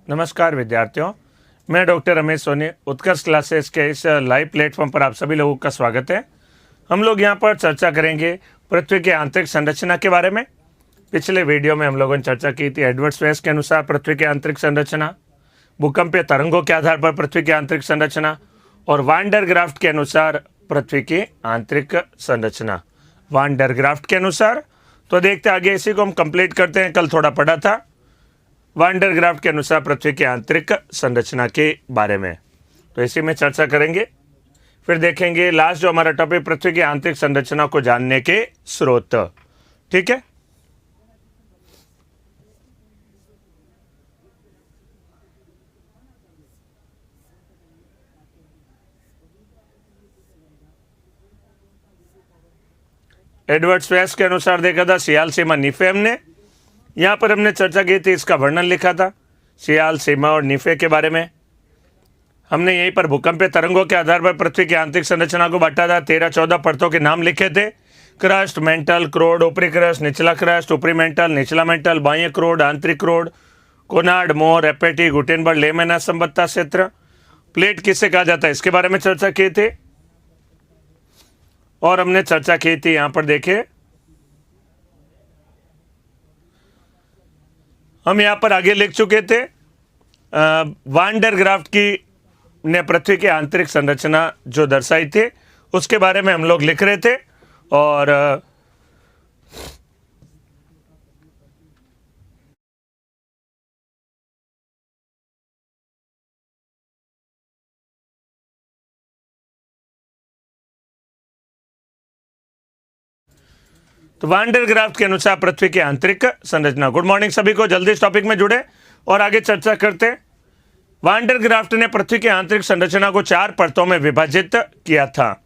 नमस्कार विद्यार्थियों, मैं डॉक्टर रमेश सोनी उत्कर्ष क्लासेस के इस लाइव प्लेटफॉर्म पर आप सभी लोगों का स्वागत है। हम लोग यहाँ पर चर्चा करेंगे पृथ्वी की आंतरिक संरचना के बारे में। पिछले वीडियो में हम लोगों ने चर्चा की थी एडवर्ड स्वेस के अनुसार पृथ्वी की आंतरिक संरचना, भूकंपीय तरंगों के आधार पर पृथ्वी की आंतरिक संरचना और वान डर ग्राफ्ट के अनुसार पृथ्वी की आंतरिक संरचना। वान डर ग्राफ्ट के अनुसार तो देखते आगे, इसी को हम कंप्लीट करते हैं। कल थोड़ा पढ़ा था वान डर ग्राफ्ट के अनुसार पृथ्वी की आंतरिक संरचना के बारे में, तो इसी में चर्चा करेंगे। फिर देखेंगे लास्ट जो हमारा टॉपिक पृथ्वी की आंतरिक संरचना को जानने के स्रोत। ठीक है, एडवर्ड स्वेस के अनुसार देखा था सियाल सीमा नीफे। हमने यहाँ पर हमने चर्चा की थी, इसका वर्णन लिखा था सियाल सीमा और नीफे के बारे में। हमने यहीं पर भूकंपीय तरंगों के आधार पर पृथ्वी की आंतरिक संरचना को बांटा था। 13-14 परतों के नाम लिखे थे। क्रस्ट, मेंटल, क्रोड, ऊपरी क्रस्ट, निचला क्रस्ट, ऊपरी मेंटल, निचला मेंटल, बाह्य क्रोड, आंतरिक क्रोड, कोनार्ड, मोर, एपेटी, गुटेनबर्ग, लेमेना संबत्ता क्षेत्र। प्लेट किसे कहा जाता है, इसके बारे में चर्चा की थी। और हमने चर्चा की थी, यहाँ पर देखिए, हम यहाँ पर आगे लिख चुके थे वान डर ग्राफ्ट की ने पृथ्वी की आंतरिक संरचना जो दर्शाई थी उसके बारे में हम लोग लिख रहे थे। और तो वान डर ग्राफ्ट के अनुसार पृथ्वी की आंतरिक संरचना। गुड मॉर्निंग सभी को, जल्दी इस टॉपिक में जुड़े और आगे चर्चा करते हैं। वान डर ग्राफ्ट ने पृथ्वी की आंतरिक संरचना को 4 परतों में विभाजित किया था।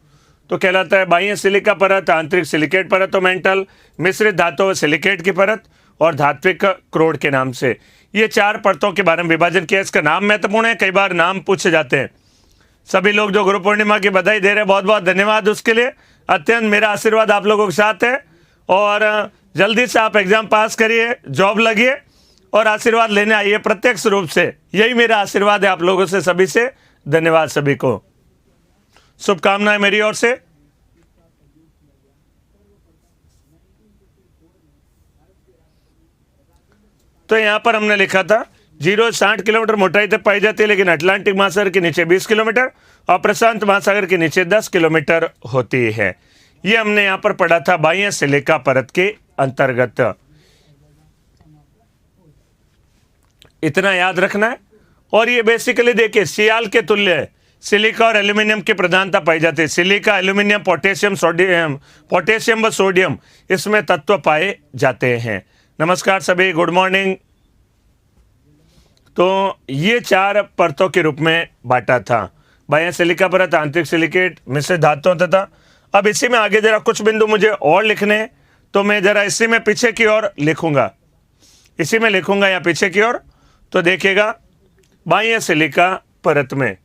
तो कहलाता है बाह्य सिलिका परत, आंतरिक सिलिकेट परत और मेंटल, मिश्रित धातु व सिलिकेट की परत और धात्विक क्रोड के नाम से ये 4 परतों के बारे में विभाजन किया। इसका नाम महत्वपूर्ण है, कई बार नाम पूछे जाते हैं। सभी लोग जो गुरु पूर्णिमा की बधाई दे रहे हैं, बहुत बहुत धन्यवाद उसके लिए। अत्यंत मेरा आशीर्वाद आप लोगों के साथ है और जल्दी से आप एग्जाम पास करिए, जॉब लगिए और आशीर्वाद लेने आइए प्रत्यक्ष रूप से। यही मेरा आशीर्वाद है आप लोगों से, सभी से धन्यवाद। सभी को शुभकामनाएं मेरी ओर से। तो यहां पर हमने लिखा था 60 किलोमीटर मोटाई तक पाई जाती है, लेकिन अटलांटिक महासागर के नीचे 20 किलोमीटर और प्रशांत महासागर के नीचे 10 किलोमीटर होती है। ये हमने यहां पर पढ़ा था बाह्य सिलिका परत के अंतर्गत। इतना याद रखना है। और ये बेसिकली देखिए सियाल के तुल्य है। सिलिका और एल्यूमिनियम की प्रधानता पाई जाती है। सिलिका, एल्यूमिनियम, पोटेशियम व सोडियम इसमें तत्व पाए जाते हैं। नमस्कार सभी, गुड मॉर्निंग। तो ये 4 परतों के रूप में बांटा था, बाह्य सिलिका परत, आंतरिक सिलिकेट, मिश्रित धातुओं तथा। अब इसी में आगे जरा कुछ बिंदु मुझे और लिखने हैं, तो मैं जरा इसी में पीछे की ओर लिखूंगा, इसी में लिखूंगा या पीछे की ओर। तो देखिएगा बाह्य सिलिका परत में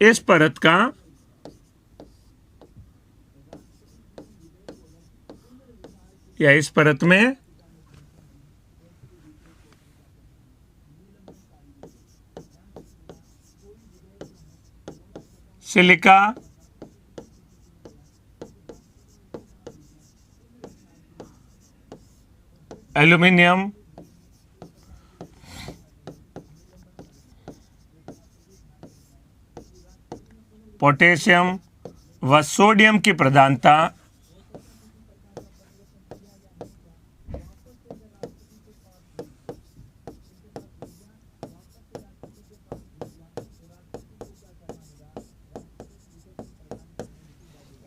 इस परत का या इस परत में सिलिका, एल्यूमिनियम, पोटेशियम व सोडियम की प्रधानता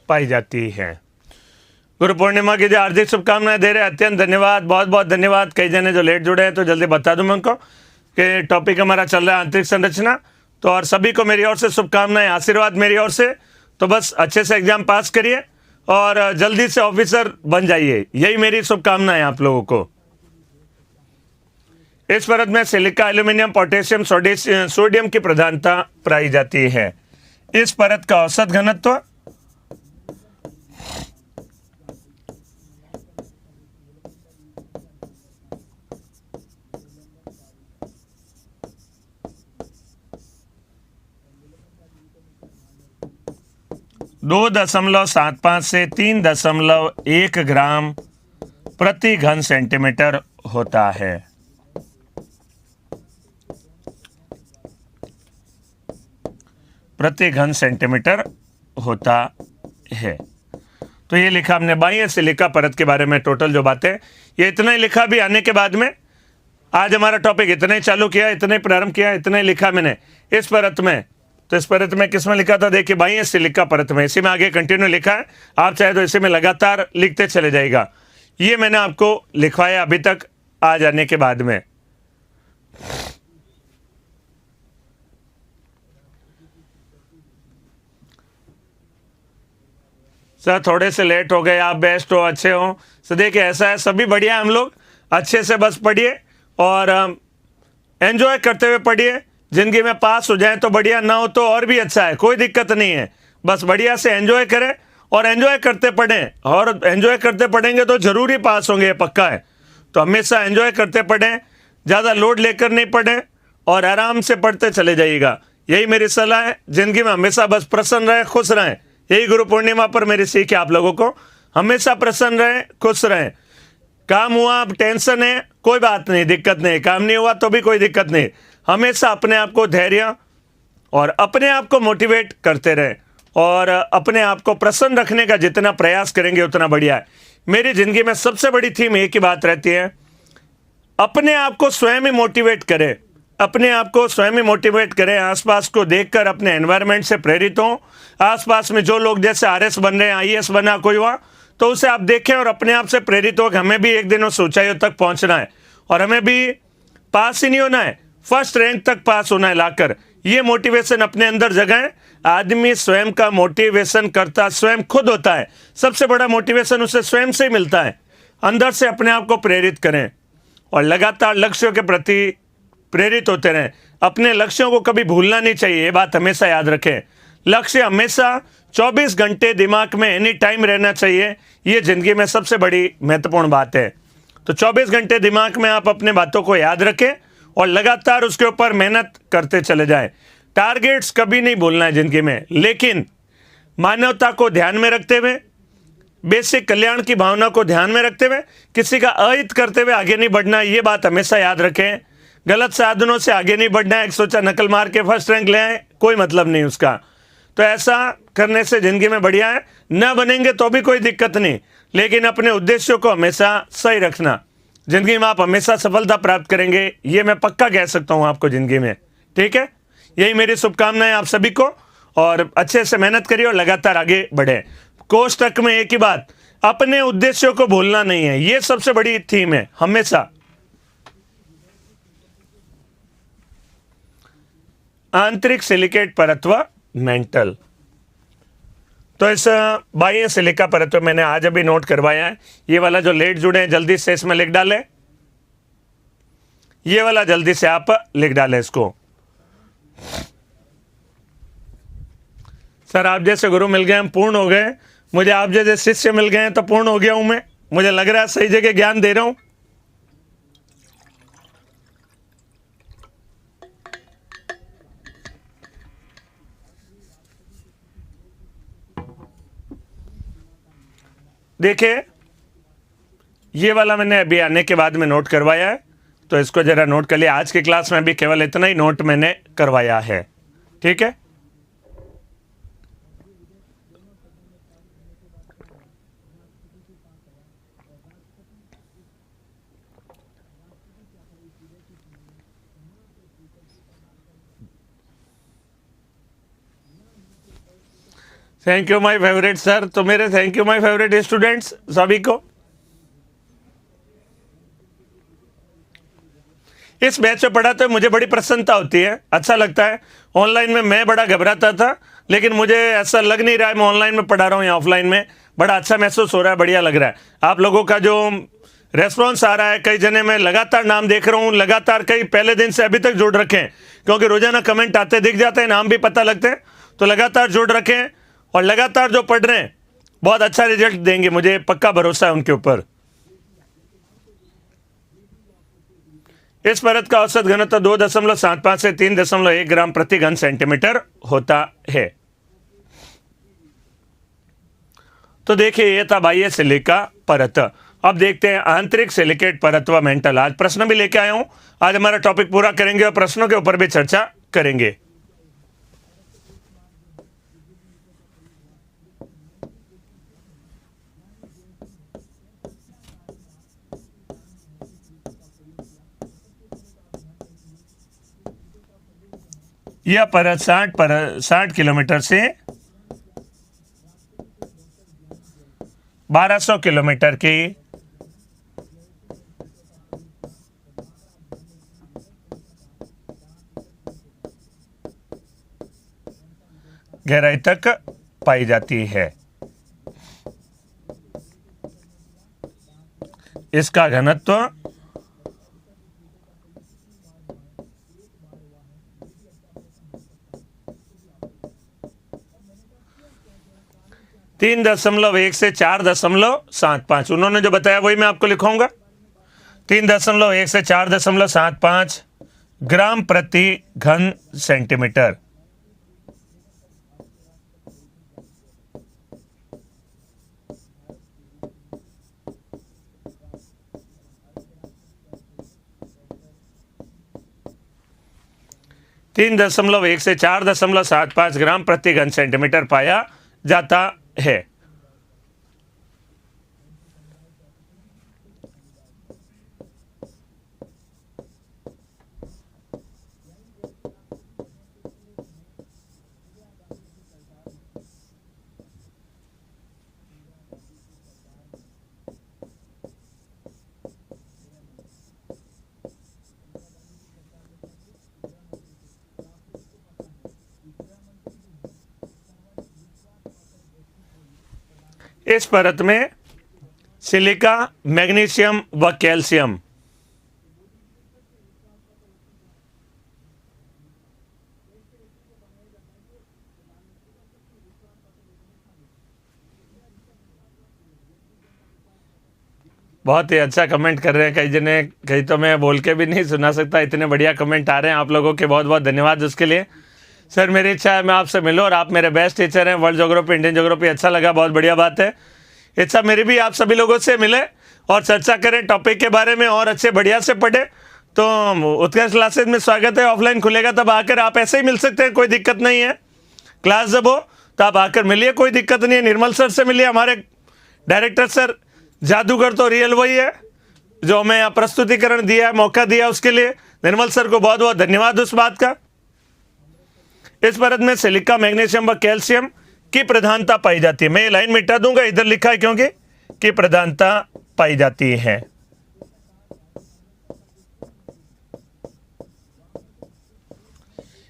पाई जाती है। गुरु पूर्णिमा की जो हार्दिक शुभकामनाएं दे रहे हैं, अत्यंत धन्यवाद, बहुत बहुत धन्यवाद। कई जने जो लेट जुड़े हैं तो जल्दी बता दूं मैं उनको कि टॉपिक हमारा चल रहा है आंतरिक संरचना। तो और सभी को मेरी ओर से शुभकामनाएं, आशीर्वाद मेरी ओर से। तो बस अच्छे से एग्जाम पास करिए और जल्दी से ऑफिसर बन जाइए, यही मेरी शुभकामनाएं आप लोगों को। इस परत में सिलिका, एल्यूमिनियम, पोटेशियम, सोडियम की प्रधानता पाई जाती है। इस परत का औसत घनत्व 2.75 से 3.1 ग्राम प्रति घन सेंटीमीटर होता है। प्रति घन सेंटीमीटर होता है। तो ये लिखा हमने बाह्य सिलिका परत के बारे में, टोटल जो बातें, ये इतना ही लिखा भी आने के बाद में। आज हमारा टॉपिक इतना ही चालू किया, इतना ही प्रारंभ किया, इतना ही लिखा मैंने इस परत में। तो इस परत में किस में लिखा था, देखिए बाह्य सिलिका परत में, इसी में आगे कंटिन्यू लिखा है। आप चाहे तो इसी में लगातार लिखते चले जाएगा। ये मैंने आपको लिखवाया अभी तक आ जाने के बाद में। सर थोड़े से लेट हो गए, आप बेस्ट हो, अच्छे हो। सर देखिए ऐसा है, सभी बढ़िया, हम लोग अच्छे से बस पढ़िए और एंजॉय करते हुए पढ़िए। जिंदगी में पास हो जाए तो बढ़िया, ना हो तो और भी अच्छा है, कोई दिक्कत नहीं है। बस बढ़िया से एंजॉय करें और एंजॉय करते पढ़ें, और एंजॉय करते पढ़ेंगे तो जरूरी पास होंगे, ये पक्का है। तो हमेशा एंजॉय करते पढ़ें, ज़्यादा लोड लेकर नहीं पढ़ें और आराम से पढ़ते चले जाइएगा। यही मेरी सलाह है। जिंदगी में हमेशा बस प्रसन्न रहें, खुश रहें। यही गुरु पूर्णिमा पर मेरी सीख है आप लोगों को, हमेशा प्रसन्न रहें, खुश रहें। काम हुआ, टेंशन है, कोई बात नहीं, दिक्कत नहीं। काम नहीं हुआ तो भी कोई दिक्कत नहीं। हमेशा अपने आप को धैर्य और अपने आप को मोटिवेट करते रहें और अपने आप को प्रसन्न रखने का जितना प्रयास करेंगे उतना बढ़िया है। मेरी ज़िंदगी में सबसे बड़ी थीम एक ही बात रहती है, अपने आप को स्वयं ही मोटिवेट करें। अपने आप को स्वयं ही मोटिवेट करें, आसपास को देखकर अपने एनवायरनमेंट से प्रेरित हों। आसपास में जो लोग जैसे आरएस बन रहे हैं, आईएएस बना कोई हुआ, तो उसे आप देखें और अपने आप से प्रेरित हो कि हमें भी एक दिन उस ऊंचाइयों तक पहुंचना है और हमें भी पास ही नहीं होना है, फर्स्ट रैंक तक पास होना है लाकर। ये मोटिवेशन अपने अंदर जगाएं। आदमी स्वयं का मोटिवेशन करता स्वयं खुद होता है। सबसे बड़ा मोटिवेशन उसे स्वयं से ही मिलता है। अंदर से अपने आप को प्रेरित करें और लगातार लक्ष्यों के प्रति प्रेरित होते रहें। अपने लक्ष्यों को कभी भूलना नहीं चाहिए, ये बात हमेशा याद रखें। लक्ष्य हमेशा 24 घंटे दिमाग में एनी टाइम रहना चाहिए। ये जिंदगी में सबसे बड़ी महत्वपूर्ण बात है। तो 24 घंटे दिमाग में आप अपने बातों को याद रखें और लगातार उसके ऊपर मेहनत करते चले जाएं। टारगेट्स कभी नहीं भूलना है जिंदगी में, लेकिन मानवता को ध्यान में रखते हुए, बेसिक कल्याण की भावना को ध्यान में रखते हुए, किसी का अहित करते हुए आगे नहीं बढ़ना है। ये बात हमेशा याद रखें। गलत साधनों से आगे नहीं बढ़ना है। एक सोचा नकल मार के फर्स्ट रैंक ले आए, कोई मतलब नहीं उसका। तो ऐसा करने से जिंदगी में बढ़िया है। न बनेंगे तो भी कोई दिक्कत नहीं, लेकिन अपने उद्देश्यों को हमेशा सही रखना। जिंदगी में आप हमेशा सफलता प्राप्त करेंगे, ये मैं पक्का कह सकता हूँ आपको जिंदगी में। ठीक है, यही मेरी शुभकामनाएं आप सभी को, और अच्छे से मेहनत करिए और लगातार आगे बढ़े। कोष्टक में एक ही बात, अपने उद्देश्यों को भूलना नहीं है। ये सबसे बड़ी थीम है हमेशा। आंतरिक सिलिकेट परत्व मेंटल। तो इस बाह्य सिलिका परत में मैंने आज अभी नोट करवाया है। ये वाला जो लेट जुड़े हैं जल्दी से इसमें लिख डालें। ये वाला जल्दी से आप लिख डालें इसको। सर आप जैसे गुरु मिल गए हम पूर्ण हो गए, मुझे आप जैसे शिष्य मिल गए हैं तो पूर्ण हो गया हूं मैं। मुझे लग रहा है सही जगह ज्ञान दे रहा हूं। देखिए ये वाला मैंने अभी आने के बाद में नोट करवाया है, तो इसको जरा नोट कर लिया। आज की क्लास में भी केवल इतना ही नोट मैंने करवाया है। ठीक है, thank you my favourite sir. तो मेरे thank you my favourite students सभी को। इस बैच में पढ़ाते हुए मुझे बड़ी प्रसन्नता होती है, अच्छा लगता है। ऑनलाइन में मैं बड़ा घबराता था, लेकिन मुझे ऐसा लग नहीं रहा है मैं ऑनलाइन में पढ़ा रहा हूँ या ऑफलाइन में। बड़ा अच्छा महसूस हो रहा है, बढ़िया लग रहा है। आप लोगों का जो रेस्पॉन्स आ रहा है कई जने, मैं लगातार नाम देख रहा हूँ, लगातार कई पहले दिन से अभी तक जुड़ रखे हैं, क्योंकि रोजाना कमेंट आते दिख जाते हैं, नाम भी पता लगते हैं, तो लगातार जुड़ रखे हैं और लगातार जो पढ़ रहे हैं बहुत अच्छा रिजल्ट देंगे, मुझे पक्का भरोसा है उनके ऊपर। इस परत का औसत घनत्व 2.75 से 3.1 ग्राम प्रति घन सेंटीमीटर होता है। तो देखिए ये था बाह्य सिलिका परत। अब देखते हैं आंतरिक सिलिकेट परत व मेंटल। आज प्रश्न भी लेके आया हूं, आज हमारा टॉपिक पूरा करेंगे और प्रश्नों के ऊपर भी चर्चा करेंगे। यह परत 60 किलोमीटर से 1200 किलोमीटर की गहराई तक पाई जाती है। इसका घनत्व 3.1 से 4.75, उन्होंने जो बताया वही मैं आपको लिखूंगा। 3.1 से 4.75 ग्राम प्रति घन सेंटीमीटर। तीन 3.1 से 4.75 ग्राम प्रति घन सेंटीमीटर पाया जाता है। इस परत में सिलिका, मैग्नीशियम व कैल्शियम बहुत ही अच्छा कमेंट कर रहे हैं कई जने, कई तो मैं बोल के भी नहीं सुना सकता, इतने बढ़िया कमेंट आ रहे हैं आप लोगों के, बहुत बहुत धन्यवाद उसके लिए। सर मेरी इच्छा है मैं आपसे मिलूं और आप मेरे बेस्ट टीचर हैं, वर्ल्ड ज्योग्राफी, इंडियन ज्योग्राफी अच्छा लगा, बहुत बढ़िया बात है। इच्छा मेरी भी आप सभी लोगों से मिले और चर्चा करें टॉपिक के बारे में और अच्छे बढ़िया से पढ़े। तो उत्कर्ष क्लासेज में स्वागत है, ऑफलाइन खुलेगा तब आकर आप ऐसे ही मिल सकते हैं, कोई दिक्कत नहीं है। क्लास जब हो तो आप आकर मिलिए, कोई दिक्कत नहीं है। निर्मल सर से मिलिए, हमारे डायरेक्टर सर, जादूगर तो रियल वही है जो हमें यहाँ प्रस्तुतिकरण दिया, मौका दिया, उसके लिए निर्मल सर को बहुत बहुत धन्यवाद उस बात का। इस परत में सिलिका, मैग्नीशियम व कैल्शियम की प्रधानता पाई जाती है। मैं ये लाइन मिटा दूंगा, इधर लिखा है क्योंकि की प्रधानता पाई जाती है।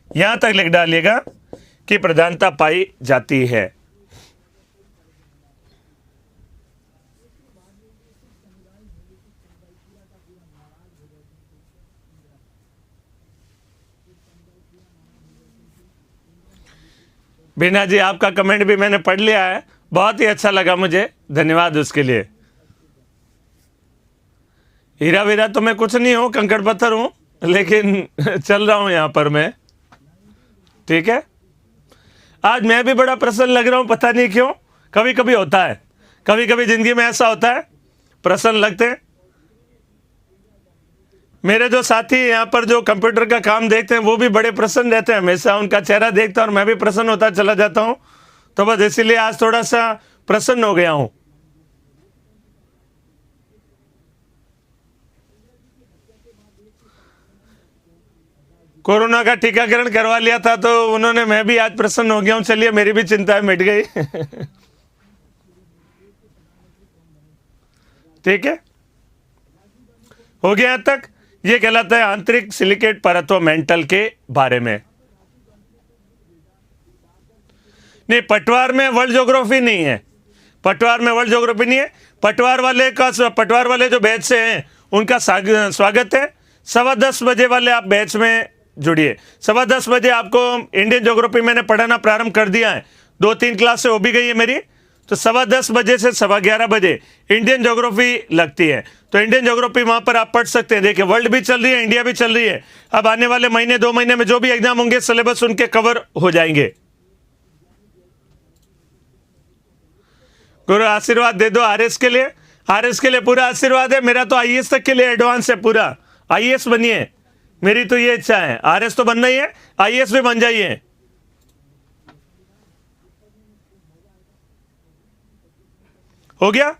यहां तक लिख डालिएगा कि प्रधानता पाई जाती है। बीना जी आपका कमेंट भी मैंने पढ़ लिया है, बहुत ही अच्छा लगा मुझे, धन्यवाद उसके लिए। हीरा वीरा तो मैं कुछ नहीं हूं, कंकड़ पत्थर हूं, लेकिन चल रहा हूं यहां पर मैं, ठीक है। आज मैं भी बड़ा प्रसन्न लग रहा हूं, पता नहीं क्यों, कभी कभी होता है, कभी कभी जिंदगी में ऐसा होता है, प्रसन्न लगते हैं। मेरे जो साथी यहाँ पर जो कंप्यूटर का काम देखते हैं वो भी बड़े प्रसन्न रहते हैं, हमेशा उनका चेहरा देखता हूं और मैं भी प्रसन्न होता चला जाता हूं। तो बस इसीलिए आज थोड़ा सा प्रसन्न हो गया हूं। कोरोना का टीकाकरण करवा लिया था तो उन्होंने, मैं भी आज प्रसन्न हो गया हूं, चलिए मेरी भी चिंता मिट गई। ठीक है, हो गया तक। ये कहलाता है आंतरिक सिलिकेट परत व मेंटल के बारे में। नहीं, पटवार में वर्ल्ड ज्योग्राफी नहीं है, पटवार में वर्ल्ड ज्योग्राफी नहीं है। पटवार वाले जो बैच से हैं उनका स्वागत है। 10:15 बजे वाले आप बैच में जुड़िए। 10:15 बजे आपको इंडियन ज्योग्राफी मैंने पढ़ाना प्रारंभ कर दिया है, 2-3 क्लास हो भी गई है मेरी। तो 10:15 बजे से 11:15 बजे इंडियन ज्योग्राफी लगती है। तो इंडियन ज्योग्राफी वहां पर आप पढ़ सकते हैं। देखिए, वर्ल्ड भी चल रही है, इंडिया भी चल रही है। अब आने वाले महीने 2 महीने में जो भी एग्जाम होंगे सिलेबस उनके कवर हो जाएंगे। गुरु आशीर्वाद दे दो आरएस के लिए। आरएस के लिए पूरा आशीर्वाद है मेरा। तो आईएएस तक के लिए एडवांस है पूरा। आईएएस बनिए, मेरी तो ये इच्छा है। आरएस तो बनना ही है, आईएएस भी बन जाइए। हो गया।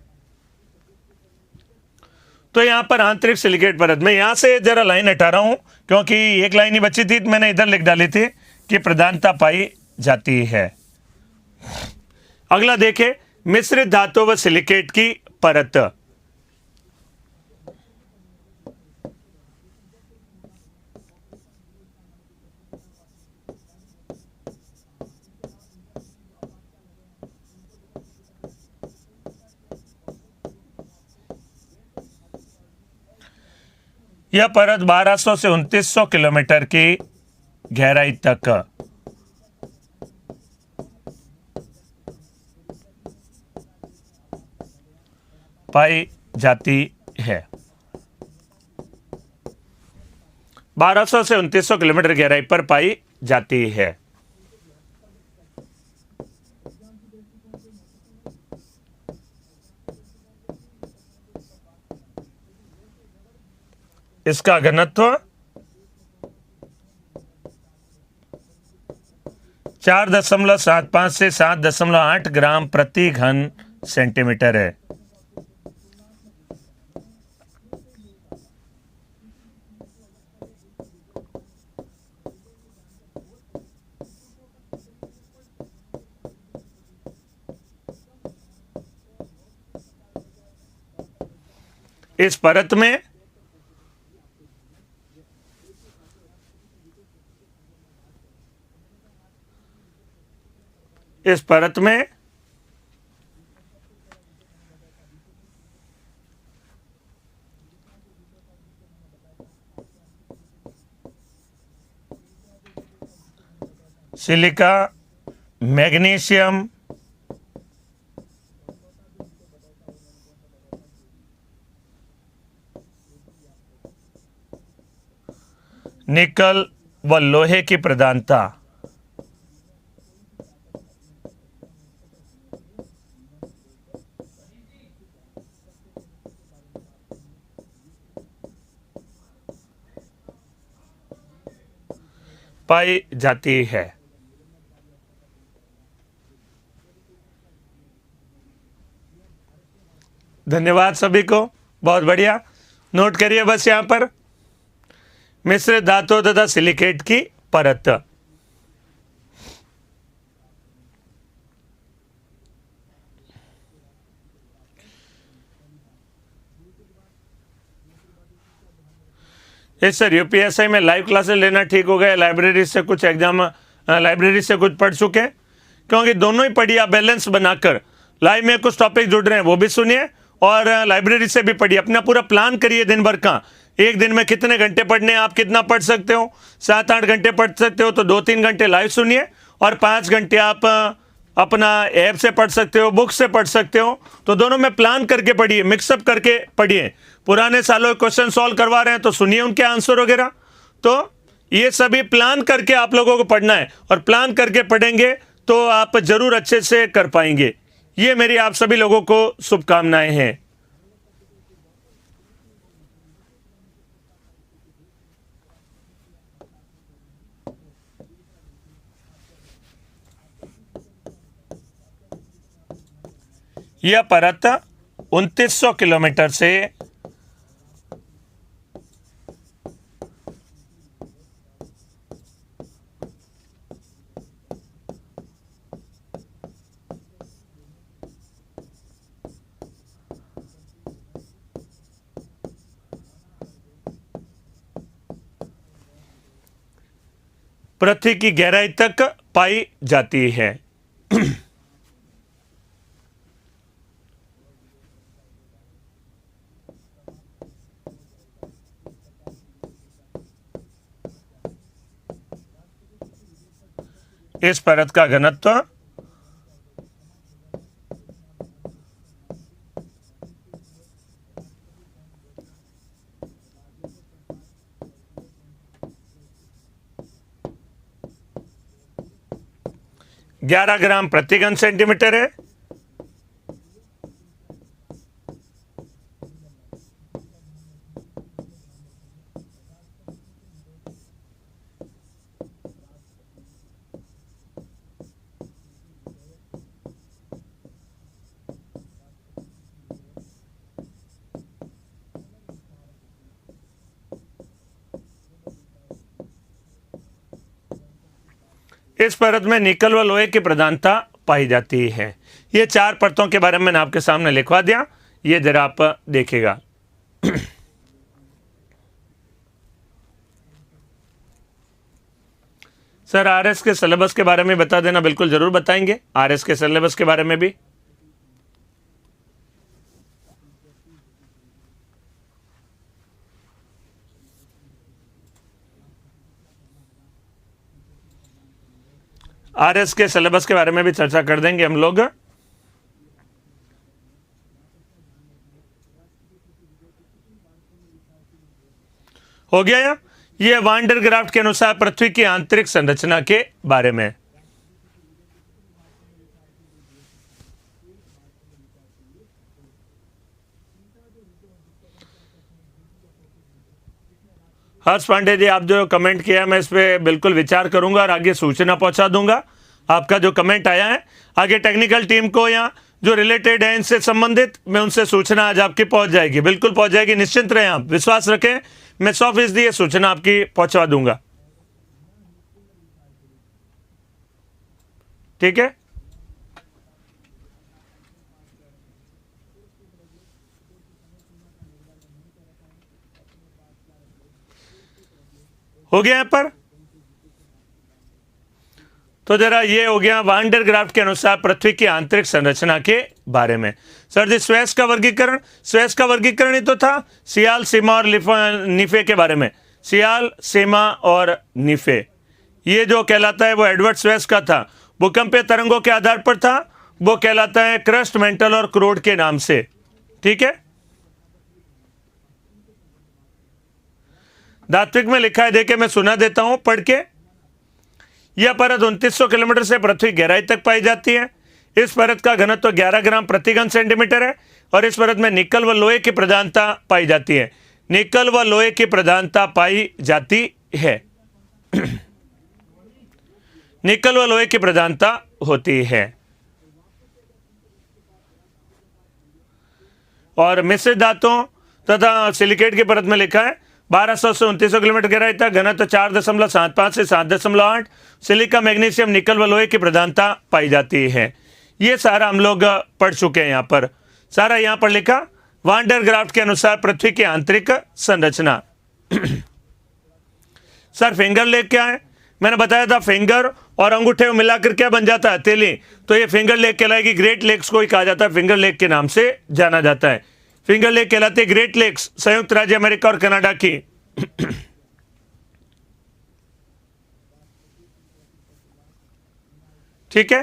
तो यहां पर आंतरिक सिलिकेट परत, मैं यहां से जरा लाइन हटा रहा हूं क्योंकि एक लाइन ही बची थी, मैंने इधर लिख डाली थी कि प्रधानता पाई जाती है। अगला देखें, मिश्रित धातु व सिलिकेट की परत। यह परत 1200 से 2900 किलोमीटर की गहराई तक पाई जाती है। 1200 से 2900 किलोमीटर गहराई पर पाई जाती है। इसका घनत्व 4.75 से 7.8 ग्राम प्रति घन सेंटीमीटर है। इस परत में सिलिका, मैग्नीशियम, निकल व लोहे की प्रधानता पाई जाती है। धन्यवाद सभी को, बहुत बढ़िया। नोट करिए बस यहां पर मिश्रित धातु तथा सिलिकेट की परत। सर यूपीएसआई में लाइव क्लासेस लेना ठीक हो गया, लाइब्रेरी से कुछ एग्जाम, लाइब्रेरी से कुछ पढ़ चुके, क्योंकि दोनों ही पढ़िए आप बैलेंस बनाकर। लाइव में कुछ टॉपिक जुड़ रहे हैं वो भी सुनिए और लाइब्रेरी से भी पढ़िए। अपना पूरा प्लान करिए दिन भर का, एक दिन में कितने घंटे पढ़ने हैं, आप कितना पढ़ सकते हो। 7-8 घंटे पढ़ सकते हो तो 2-3 घंटे लाइव सुनिए और 5 घंटे आप अपना ऐप से पढ़ सकते हो, बुक से पढ़ सकते हो। तो दोनों में प्लान करके पढ़िए, मिक्सअप करके पढ़िए। पुराने सालों के क्वेश्चन सॉल्व करवा रहे हैं तो सुनिए उनके आंसर वगैरह। तो ये सभी प्लान करके आप लोगों को पढ़ना है और प्लान करके पढ़ेंगे तो आप जरूर अच्छे से कर पाएंगे। ये मेरी आप सभी लोगों को शुभकामनाएं हैं। यह परत 2900 किलोमीटर से पृथ्वी की गहराई तक पाई जाती है। इस परत का घनत्व ग्यारह ग्राम प्रति घन सेंटीमीटर है। इस परत में निकल व लोहे की प्रधानता पाई जाती है। ये चार परतों के बारे में मैंने आपके सामने लिखवा दिया, ये जरा आप देखिएगा। सर आरएस के सिलेबस के बारे में बता देना, बिल्कुल जरूर बताएंगे आरएस के सिलेबस के बारे में भी। आरएस के सिलेबस के बारे में भी चर्चा कर देंगे हम लोग। हो गया या? ये वान डेर ग्राफ्ट के अनुसार पृथ्वी की आंतरिक संरचना के बारे में। हर्ष पांडे जी, आप जो कमेंट किया है मैं इस पे बिल्कुल विचार करूंगा और आगे सूचना पहुंचा दूंगा। आपका जो कमेंट आया है आगे टेक्निकल टीम को या जो रिलेटेड है इनसे संबंधित, मैं उनसे सूचना आज आपकी पहुंच जाएगी, बिल्कुल पहुंच जाएगी, निश्चिंत रहें आप, विश्वास रखें, मैं 100% ये सूचना आपकी पहुंचा दूंगा। ठीक है, हो गया यहाँ पर। तो जरा ये हो गया वान डेर ग्राफ्ट के अनुसार पृथ्वी की आंतरिक संरचना के बारे में। सर जी स्वेस का वर्गीकरण, स्वेस का वर्गीकरण ही तो था सियाल, सीमा और निफे के बारे में। सियाल, सीमा और निफे ये जो कहलाता है वो एडवर्ड स्वेस का था, भूकंपीय तरंगों के आधार पर था, वो कहलाता है क्रस्ट, मेंटल और क्रोड के नाम से। ठीक है, धात्विक में लिखा है, देखे मैं सुना देता हूं पढ़ के। यह परत 2900 किलोमीटर से पृथ्वी गहराई तक पाई जाती है। इस परत का घनत्व 11 ग्राम प्रति घन सेंटीमीटर है और इस परत में निकल व लोहे की प्रधानता पाई जाती है। निकल व लोहे की प्रधानता पाई जाती है। निकल व लोहे की प्रधानता होती है। और मिश्रित धातुओं तथा सिलिकेट की परत में लिखा है 1200 से 2900 किलोमीटर गहराई तक, घनत्व 4.75 से 7.8। सिलिका, मैग्नीशियम, निकल व लोहे की प्रधानता पाई जाती है। ये सारा हम लोग पढ़ चुके हैं। यहाँ पर सारा यहाँ पर लिखा वान डेर ग्राफ्ट के अनुसार पृथ्वी की आंतरिक संरचना। सर फिंगर लेक क्या है? मैंने बताया था फिंगर और अंगूठे मिलाकर क्या बन जाता है? हथेली। तो ये फिंगर लेक कहलाएगी। ग्रेट लेक्स को ही कहा जाता है, फिंगर लेक के नाम से जाना जाता है। फिंगर लेक कहलाते हैं ग्रेट लेक्स, संयुक्त राज्य अमेरिका और कनाडा की। ठीक है,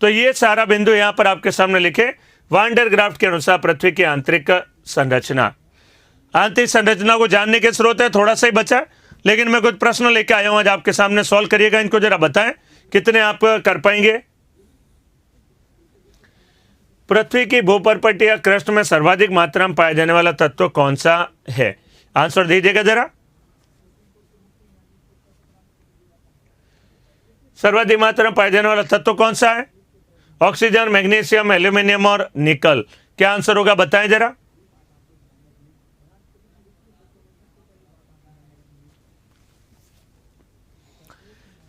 तो ये सारा बिंदु यहां पर आपके सामने लिखे वान डेर ग्राफ्ट के अनुसार पृथ्वी की आंतरिक संरचना। आंतरिक संरचना को जानने के स्रोत है, थोड़ा सा ही बचा, लेकिन मैं कुछ प्रश्न लेके आया हूं आज आपके सामने, सॉल्व करिएगा, इनको जरा बताएं कितने आप कर पाएंगे। पृथ्वी की भूपर्पट या क्रस्ट में सर्वाधिक मात्रा में पाया जाने वाला तत्व कौन सा है? आंसर दीजिएगा जरा। सर्वाधिक मात्रा में पाया जाने वाला तत्व कौन सा है? ऑक्सीजन, मैग्नीशियम, एल्यूमिनियम और निकल। क्या आंसर होगा बताएं जरा।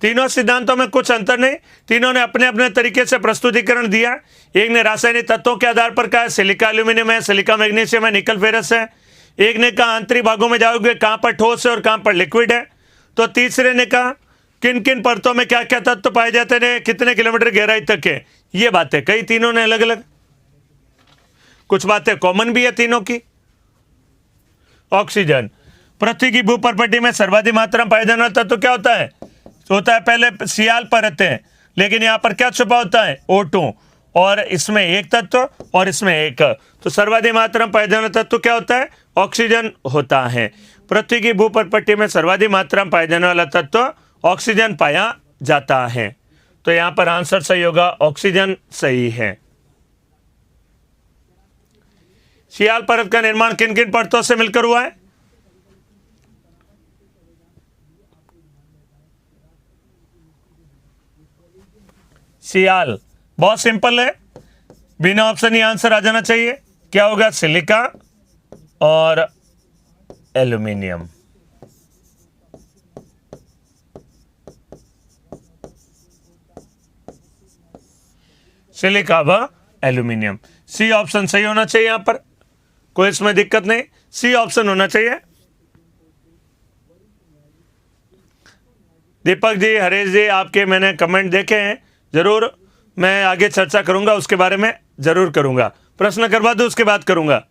तीनों सिद्धांतों में कुछ अंतर नहीं, तीनों ने अपने अपने तरीके से प्रस्तुतिकरण दिया। एक ने रासायनिक तत्वों के आधार पर कहा सिलिका एल्यूमिनियम है, सिलिका मैग्नीशियम है, निकल फेरस है। एक ने कहा आंतरिक भागों में जाओगे कहां पर ठोस है और कहां पर लिक्विड है। तो तीसरे ने कहा किन किन परतों में क्या क्या तत्व पाए जाते हैं, कितने किलोमीटर गहराई तक है। ये बातें कई तीनों ने अलग अलग, कुछ बातें कॉमन भी है तीनों की। ऑक्सीजन, पृथ्वी की भूपर्पटी में सर्वाधिक मात्रा में पाया जाने वाला तत्व क्या होता है? तो होता है पहले सियाल परतें, लेकिन यहाँ पर क्या छुपा होता है? O2, और इसमें एक तत्व और इसमें एक। तो सर्वाधिक मात्रा में पाया जाने वाला तत्व क्या होता है? ऑक्सीजन होता है। पृथ्वी की भूपर्पट्टी में सर्वाधिक मात्रा में पाया जाने वाला तत्व ऑक्सीजन पाया जाता है। तो यहां पर आंसर सही होगा, ऑक्सीजन सही है। सियाल परत का निर्माण किन किन परतों से मिलकर हुआ है? सियाल, बहुत सिंपल है, बिना ऑप्शन ही आंसर आ जाना चाहिए। क्या होगा? सिलिका और एल्यूमिनियम। सिलिका व एल्यूमिनियम। सी ऑप्शन सही होना चाहिए, यहां पर कोई इसमें दिक्कत नहीं, सी ऑप्शन होना चाहिए। दीपक जी, हरेश जी, आपके मैंने कमेंट देखे हैं, जरूर मैं आगे चर्चा करूंगा, उसके बारे में जरूर करूंगा। प्रश्न करवा दूं, उसके बाद करूंगा।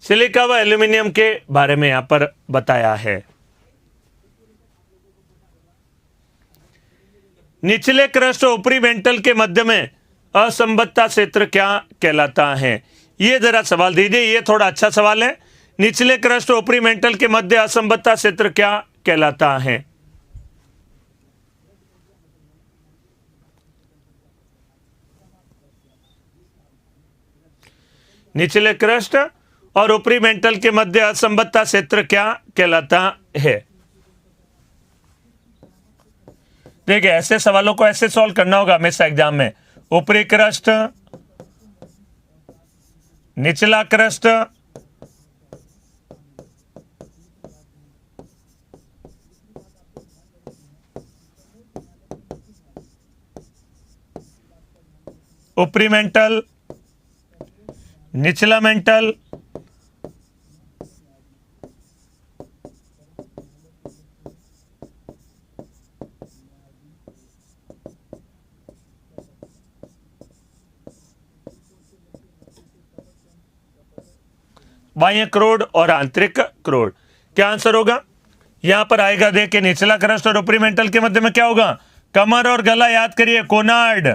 सिलिका व एल्यूमिनियम के बारे में यहां पर बताया है। निचले क्रस्ट और ऊपरी मेंटल के मध्य में असंबद्धता क्षेत्र क्या कहलाता है? ये जरा सवाल दीजिए, ये थोड़ा अच्छा सवाल है। निचले क्रस्ट और ऊपरी मेंटल के मध्य असंबद्धता क्षेत्र क्या कहलाता है? निचले क्रस्ट और ऊपरी मेंटल के मध्य असंबद्धता क्षेत्र क्या कहलाता है? देखिए, ऐसे सवालों को ऐसे सॉल्व करना होगा हमेशा एग्जाम में। ऊपरी क्रस्ट, निचला क्रस्ट, ऊपरी मेंटल, निचला मेंटल, बाह्य क्रोड और आंतरिक क्रोड। क्या आंसर होगा? यहां पर आएगा, देखिए, निचला क्रस्ट और ऊपरी मेंटल के मध्य में क्या होगा? कमर और गला, याद करिए, कोनार्ड।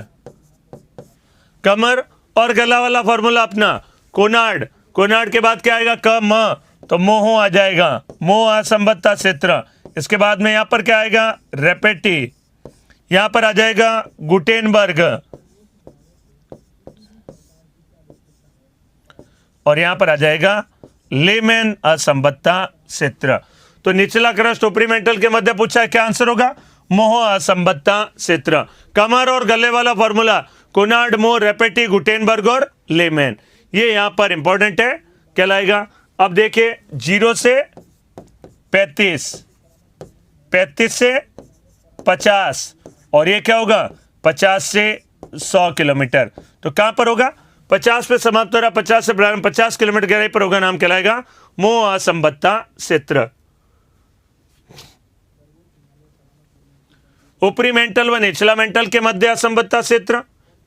कमर और गला वाला फॉर्मूला अपना, कोनार्ड। कोनार्ड के बाद क्या आएगा? क म, तो मोह आ जाएगा, मोह असंबद्धता क्षेत्र। इसके बाद में यहां पर क्या आएगा? रेपेटी। यहां पर आ जाएगा गुटेनबर्ग, और यहां पर आ जाएगा लेमेन असंबद्धता क्षेत्र। तो निचला क्रस्ट ऊपरी मेंटल के मध्य पूछा है, क्या आंसर होगा? मोह असंबद्धता क्षेत्र। कमर और गले वाला फॉर्मूला, कोनार्ड, मोह, रेपेटी, गुटेनबर्ग और लेमेन। ये यहां पर इंपॉर्टेंट है, कहलाएगा। अब देखिए, 0 से 35, 35 से 50, और ये क्या होगा? 50 से 100 किलोमीटर। तो कहां पर होगा? 50 पे समाप्त हो रहा, 50 से 50 किलोमीटर गहराई पर होगा, नाम कहलाएगा मोह असंबद्धता क्षेत्र। ऊपरी मेंटल व निचला मेंटल के मध्य असंबद्धता क्षेत्र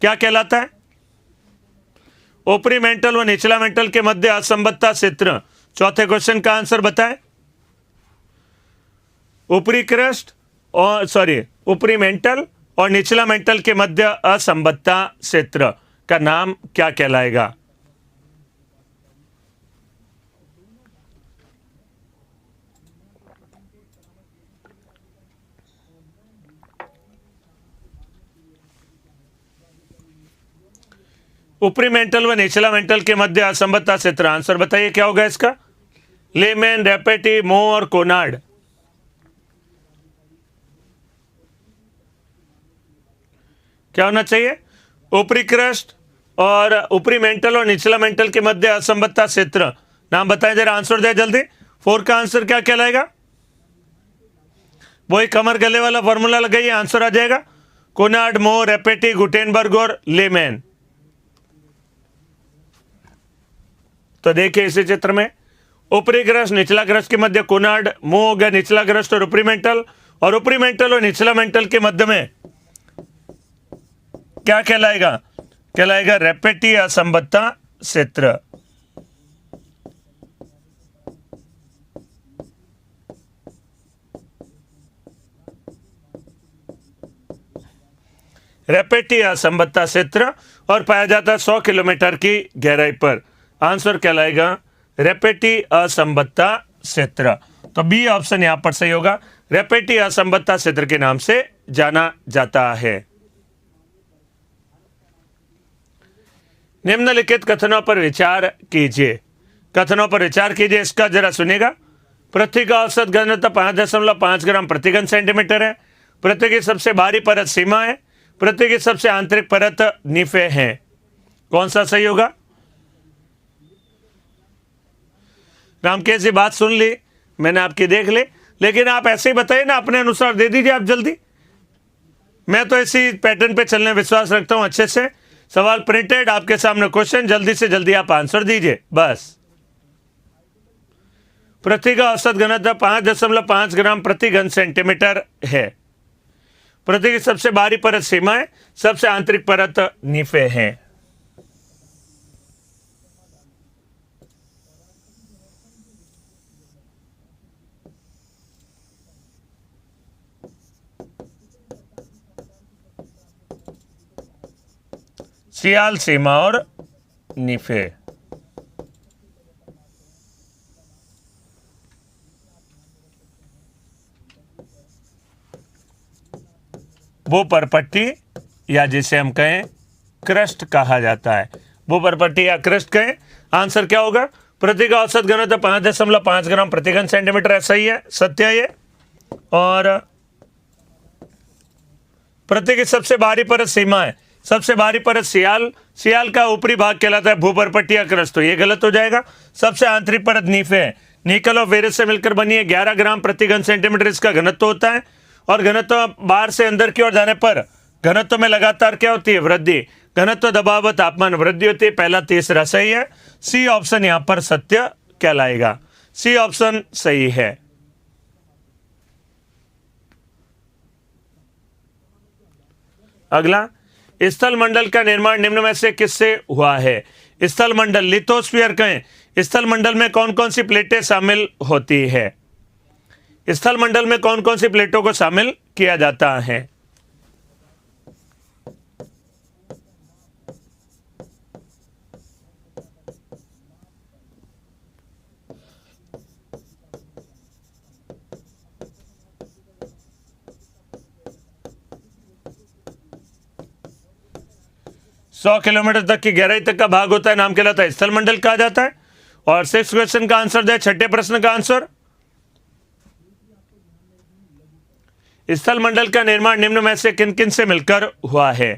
क्या कहलाता है? ऊपरी मेंटल व निचला मेंटल के मध्य असंबद्धता क्षेत्र, चौथे क्वेश्चन का आंसर बताएं। ऊपरी क्रस्ट और ऊपरी मेंटल और निचला मेंटल के मध्य असंबद्धता क्षेत्र का नाम क्या कहलाएगा? ऊपरी मेंटल व निचला मेंटल के मध्य असंबद्धता क्षेत्र, आंसर बताइए क्या होगा इसका? लेमेन, रेपेटी, मोह और कोनार्ड। क्या होना चाहिए? ऊपरी क्रस्ट और ऊपरी मेंटल और निचला मेंटल के मध्य असंबद्धता क्षेत्र, नाम बताएं जरा, आंसर दे जल्दी। 4 का आंसर क्या कहलाएगा? वही कमर गले वाला फॉर्मूला लगाइए, आंसर आ जाएगा कोनार्ड, मोह, रेपेटी, गुटेनबर्ग और लेमेन। तो देखिए, इसी चित्र में ऊपरी क्रस्ट निचला क्रस्ट के मध्य कोनार्ड, मोह हो गया निचला क्रस्ट और ऊपरी मेंटल, और ऊपरी मेंटल और निचला मेंटल के मध्य में क्या कहलाएगा? कहलाएगा रेपेटी असंबद्धता क्षेत्र। रेपेटी असंबद्धा क्षेत्र और पाया जाता है 100 किलोमीटर की गहराई पर। आंसर कहलाएगा रेपेटी असंबद्धा क्षेत्र। तो बी ऑप्शन यहां पर सही होगा। रेपेटी असंबद्धा क्षेत्र के नाम से जाना जाता है। निम्नलिखित कथनों पर विचार कीजिए। कथनों पर विचार कीजिए, इसका जरा सुनिएगा। पृथ्वी का औसत घनत्व 5.5 ग्राम प्रति घन सेंटीमीटर है। पृथ्वी की सबसे बाहरी परत सीमा है। पृथ्वी की सबसे आंतरिक परत निफे है। कौन सा सही होगा? रामकेश जी, बात सुन ली मैंने आपकी, देख ले, लेकिन आप ऐसे ही बताइए ना, अपने अनुसार दे दीजिए आप जल्दी। मैं तो इसी पैटर्न पे चलने विश्वास रखता हूं अच्छे से। सवाल प्रिंटेड, आपके सामने क्वेश्चन, जल्दी से जल्दी आप आंसर दीजिए बस। पृथ्वी का औसत घनत्व 5.5 ग्राम प्रति घन सेंटीमीटर है। पृथ्वी की सबसे बाहरी परत सीमा है, सबसे आंतरिक परत निफे है। सियाल, सीमा और निफे। वो परपट्टी या जिसे हम कहें क्रस्ट कहा जाता है। वो परपट्टी या क्रस्ट कहें। आंसर क्या होगा? पृथ्वी का औसत घनत्व 5.5 ग्राम प्रति घन सेंटीमीटर है। सही है, सत्य है ये। और पृथ्वी की सबसे बाहरी परत सीमा है। सबसे बाहरी परत सियाल, सियाल का ऊपरी भाग कहलाता है भूपर्पट्टी या क्रस्ट, तो ये गलत हो जाएगा। सबसे आंतरिक परत नीफे है। निकल और वेरस से मिलकर बनी है। 11 ग्राम प्रति घन सेंटीमीटर इसका घनत्व होता है। और घनत्व बाहर से अंदर की ओर जाने पर घनत्व में लगातार क्या होती है? वृद्धि। घनत्व, दबाव, तापमान वृद्धि होती है। पहला तीसरा सही है। सी ऑप्शन यहां पर सत्य कहलाएगा। सी ऑप्शन सही है। अगला, स्थल मंडल का निर्माण निम्न में से किससे हुआ है? स्थल मंडल, लिथोस्फीयर कहें। स्थल मंडल में कौन कौन सी प्लेटें शामिल होती है? स्थल मंडल में कौन कौन सी प्लेटों को शामिल किया जाता है? सौ किलोमीटर तक की गहराई तक का भाग होता है, नाम कहलाता है स्थल मंडल कहा जाता है। और 6 क्वेश्चन का आंसर दे, छठे प्रश्न का आंसर। स्थल मंडल का निर्माण निम्न में से किन किन से मिलकर हुआ है?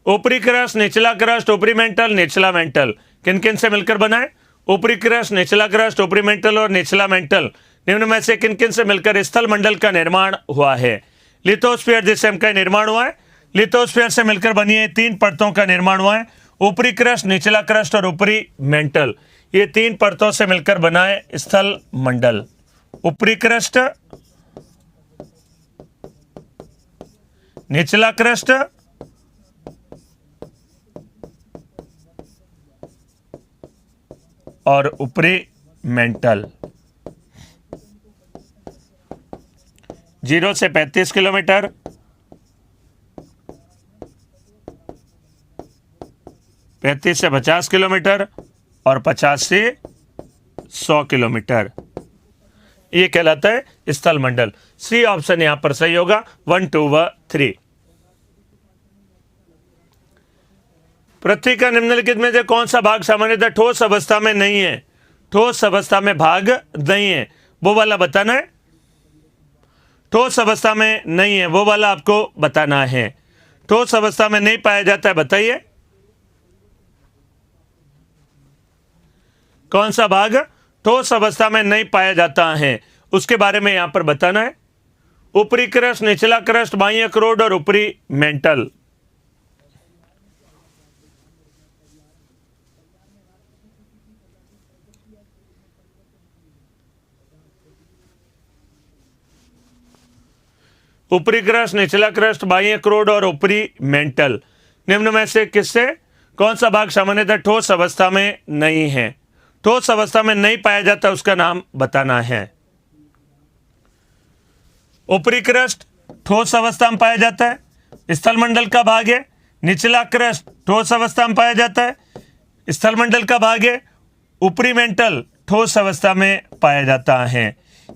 ऊपरी क्रस्ट, निचला क्रस्ट, ऊपरी मेंटल, निचला मेंटल किन किन से मिलकर बना है? ऊपरी क्रस्ट, निचला क्रस्ट, ऊपरी मेंटल और निचला मेंटल निम्न में से किन किन से मिलकर स्थल मंडल का निर्माण हुआ है? लिथोस्फीयर जिससे हम कहें निर्माण हुआ है, लिथोस्फीयर से मिलकर बनी है 3 परतों का निर्माण हुआ है। ऊपरी क्रस्ट, निचला क्रस्ट और ऊपरी मेंटल, ये 3 परतों से मिलकर बना है स्थल मंडल। ऊपरी क्रस्ट, निचला क्रस्ट और ऊपरी मेंटल। 0 से 35 किलोमीटर, 35 से 50 किलोमीटर और 50 से 100 किलोमीटर, ये कहलाता है स्थल मंडल। सी ऑप्शन यहां पर सही होगा। 1, 2 व 3। पृथ्वी का निम्नलिखित में से कौन सा भाग सामान्यतः ठोस अवस्था में नहीं है? ठोस अवस्था में भाग नहीं है, वो वाला बताना है। ठोस अवस्था में नहीं है, वो वाला आपको बताना है। ठोस अवस्था में नहीं पाया जाता है, बताइए कौन सा भाग ठोस अवस्था में नहीं पाया जाता है, उसके बारे में यहां पर बताना है। ऊपरी क्रस्ट, निचला क्रस्ट, बाह्य क्रोड और ऊपरी मेंटल। ऊपरी क्रस्ट, निचला क्रस्ट, बाह्य क्रोड और ऊपरी मेंटल निम्न में से किससे कौन सा भाग सामान्यतः ठोस अवस्था में नहीं है? ठोस अवस्था में नहीं पाया जाता, उसका नाम बताना है। ऊपरी क्रस्ट ठोस अवस्था में पाया जाता है, स्थलमंडल का भाग है। निचला क्रस्ट ठोस अवस्था में पाया जाता है। स्थलमंडल का भाग है। ऊपरी मेंटल ठोस अवस्था में पाया जाता है।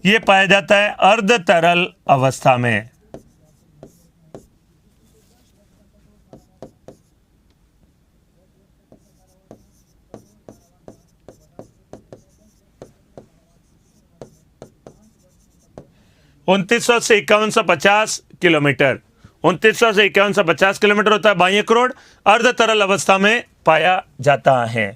ये पाया जाता है अर्ध तरल अवस्था में। उनतीस से 5150 किलोमीटर, 2900 से 5150 किलोमीटर होता है बाह्य क्रोड। अर्ध तरल अवस्था में पाया जाता है।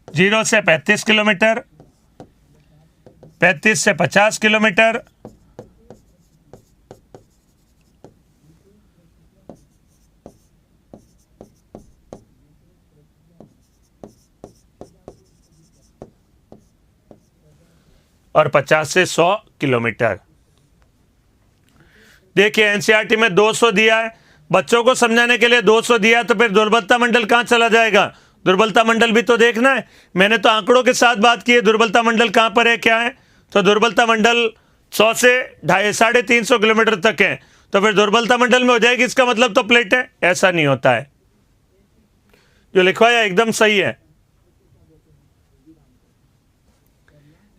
जीरो से 35 किलोमीटर, 35 से 50 किलोमीटर, और 50 से 100 किलोमीटर। देखिए एनसीईआरटी में 200 दिया है, बच्चों को समझाने के लिए 200 दिया, तो फिर दुर्बलता मंडल कहां चला जाएगा? दुर्बलता मंडल भी तो देखना है। मैंने तो आंकड़ों के साथ बात की है, दुर्बलता मंडल कहां पर है, क्या है? तो दुर्बलता मंडल 100 से 350 किलोमीटर तक है, तो फिर दुर्बलता मंडल में हो जाएगी, इसका मतलब तो प्लेट है। ऐसा नहीं होता है, जो लिखवाया एकदम सही है।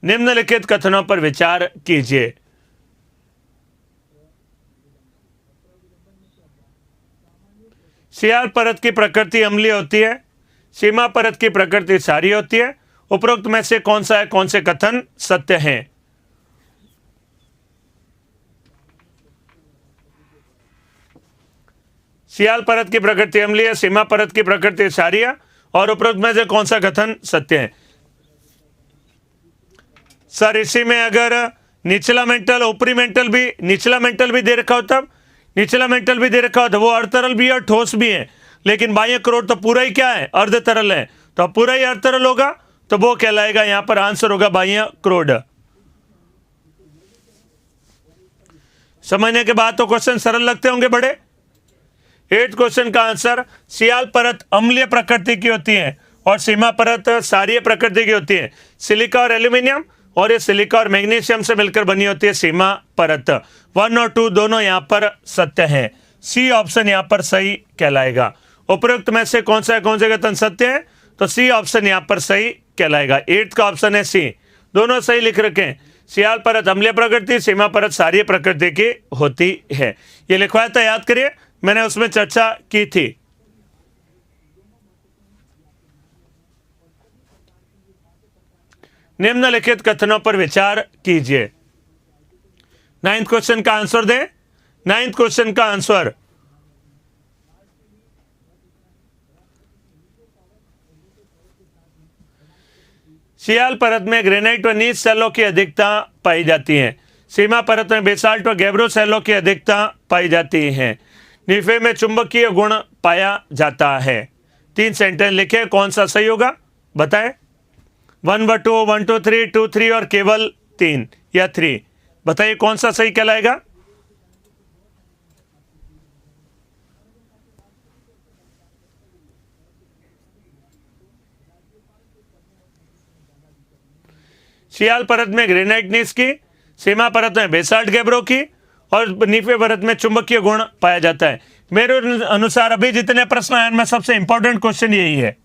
निम्नलिखित कथनों पर विचार कीजिए। सियाल परत की प्रकृति अम्लीय होती है, सीमा परत की प्रकृति क्षारीय होती है। उपरोक्त में से कौन सा है, कौन से कथन सत्य हैं? सियाल परत की प्रकृति अम्लीय, सीमा परत की प्रकृति क्षारीय, और उपरोक्त में से कौन सा कथन सत्य है? सर इसी में अगर निचला मेंटल ऊपरी मेंटल भी, निचला मेंटल भी दे रखा हो, तब निचला मेंटल भी दे रखा हो तो वो अर्धतरल भी है और ठोस भी है, लेकिन बाह्य क्रोड तो पूरा ही क्या है, अर्धतरल है, तो पूरा ही अर्धतरल होगा, तो वो कहलाएगा, यहां पर आंसर होगा बाह्य क्रोड। समझने के बाद तो क्वेश्चन सरल लगते होंगे बड़े। 8th क्वेश्चन का आंसर, सियाल परत अम्लीय प्रकृति की होती है और सीमा परत क्षारीय प्रकृति की होती है। सिलिका और एल्यूमिनियम, और ये सिलिका और मैग्नीशियम से मिलकर बनी होती है सीमा परत। 1 और 2 दोनों यहां पर सत्य हैं। सी ऑप्शन यहां पर सही कहलाएगा। उपरोक्त में से कौन सा कौन से कथन सत्य है? तो सी ऑप्शन यहां पर सही कहलाएगा। 8th का ऑप्शन है सी, दोनों सही लिख रखे हैं। सियाल परत अम्लीय प्रकृति, सीमा परत क्षारीय प्रकृति की होती है। ये लिखवाया था, याद करिए, मैंने उसमें चर्चा की थी। निम्नलिखित कथनों पर विचार कीजिए। 9th क्वेश्चन का आंसर दें। 9th क्वेश्चन का आंसर, सियाल परत में ग्रेनाइट व नीच सेलों की अधिकता पाई जाती है। सीमा परत में बेसाल्ट व गैब्रो सेलों की अधिकता पाई जाती है। निफे में चुंबकीय गुण पाया जाता है। 3 सेंटेंस लिखे, कौन सा सही होगा बताएं? 1 व 2, 1 2 3, 2 3 और केवल 3 या 3, बताइए कौन सा सही कहलाएगा? सियाल परत में ग्रेनाइट नीस की, सीमा परत में बेसाल्ट गैब्रो की, और नीफे परत में चुंबकीय गुण पाया जाता है। मेरे अनुसार अभी जितने प्रश्न आए उनमें सबसे इंपॉर्टेंट क्वेश्चन यही है।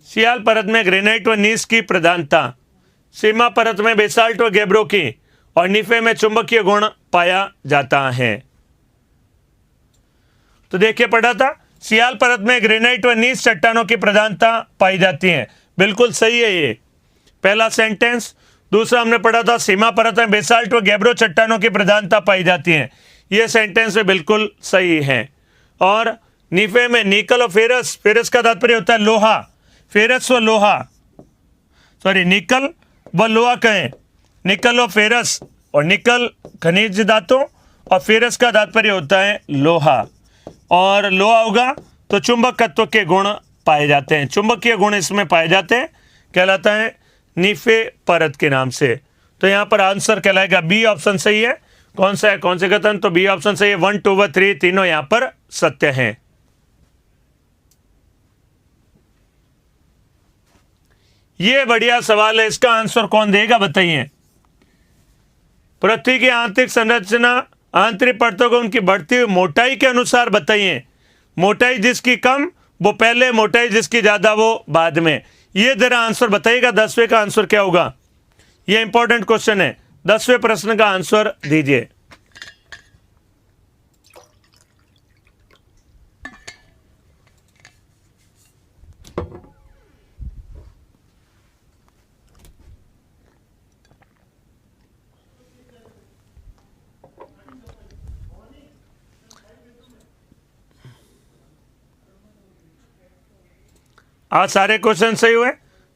सियाल परत में ग्रेनाइट व नीस की प्रधानता, सीमा परत में बेसाल्ट व गैब्रो की, और नीफे में चुंबकीय गुण पाया जाता है। तो देखिए पढ़ा था, सियाल परत में ग्रेनाइट व नीस चट्टानों की प्रधानता पाई जाती है, बिल्कुल सही है ये पहला सेंटेंस। दूसरा हमने पढ़ा था, सीमा परत में बेसाल्ट व गैब्रो चट्टानों की प्रधानता पाई जाती है, ये सेंटेंस में बिल्कुल सही है। और नीफे में निकल और फेरस, फेरस का तात्पर्य होता है लोहा, फेरस व लोहा, सॉरी निकल व लोहा कहें, निकल और फेरस, और निकल खनिज धातु और फेरस का तात्पर्य होता है लोहा, और लोहा होगा तो चुंबकत्व के गुण पाए जाते हैं, चुंबकीय गुण इसमें पाए जाते हैं, कहलाता है नीफे परत के नाम से। तो यहाँ पर आंसर कहलाएगा बी ऑप्शन सही है। कौन सा है, कौन से कथन? तो बी ऑप्शन सही है। 1, 2 व 3 तीनों यहां पर सत्य हैं। ये बढ़िया सवाल है, इसका आंसर कौन देगा बताइए? पृथ्वी की आंतरिक संरचना आंतरिक परतों को उनकी बढ़ती हुई मोटाई के अनुसार बताइए। मोटाई जिसकी कम वो पहले, मोटाई जिसकी ज्यादा वो बाद में। ये जरा आंसर बताइएगा 10वें का आंसर क्या होगा? ये इंपॉर्टेंट क्वेश्चन है, 10वें प्रश्न का आंसर दीजिए। आज सारे क्वेश्चन सही हुए,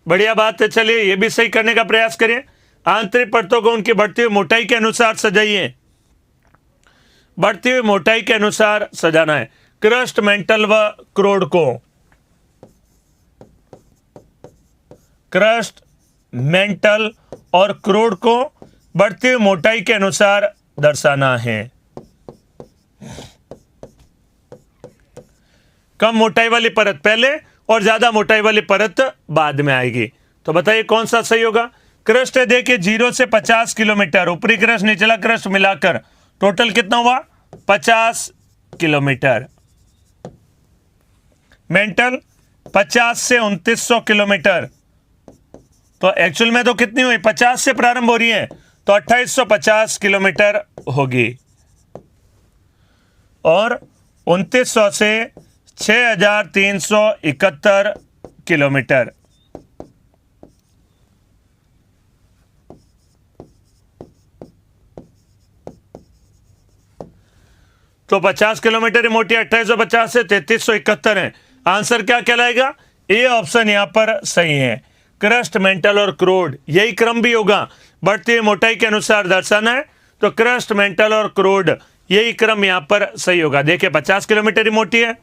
बढ़िया बात है। चलिए ये भी सही करने का प्रयास करिए। आंतरिक परतों को उनकी बढ़ती हुई मोटाई के अनुसार सजाइए। बढ़ती हुई मोटाई के अनुसार सजाना है। क्रस्ट, मेंटल व क्रोड को, क्रस्ट, मेंटल और क्रोड को बढ़ती हुई मोटाई के अनुसार दर्शाना है। कम मोटाई वाली परत पहले और ज्यादा मोटाई वाली परत बाद में आएगी। तो बताइए कौन सा सही होगा? क्रस्ट है देखिए 0 से 50 किलोमीटर, ऊपरी क्रस्ट निचला क्रस्ट मिलाकर टोटल कितना हुआ? 50 किलोमीटर। मेंटल 50 से 2900 किलोमीटर, तो एक्चुअल में तो कितनी हुई? 50 से प्रारंभ हो रही है तो 2850 किलोमीटर होगी, और 2900 से 6371 किलोमीटर। तो 50 किलोमीटर ही मोटी, 2850 से 3371 है। आंसर क्या कहलाएगा? ए ऑप्शन यहां पर सही है। क्रस्ट, मेंटल और क्रोड, यही क्रम भी होगा। बढ़ती हुई मोटाई के अनुसार दर्शाना है तो क्रस्ट, मेंटल और क्रोड, यही क्रम यहां पर सही होगा। देखिए 50 किलोमीटर ही मोटी है,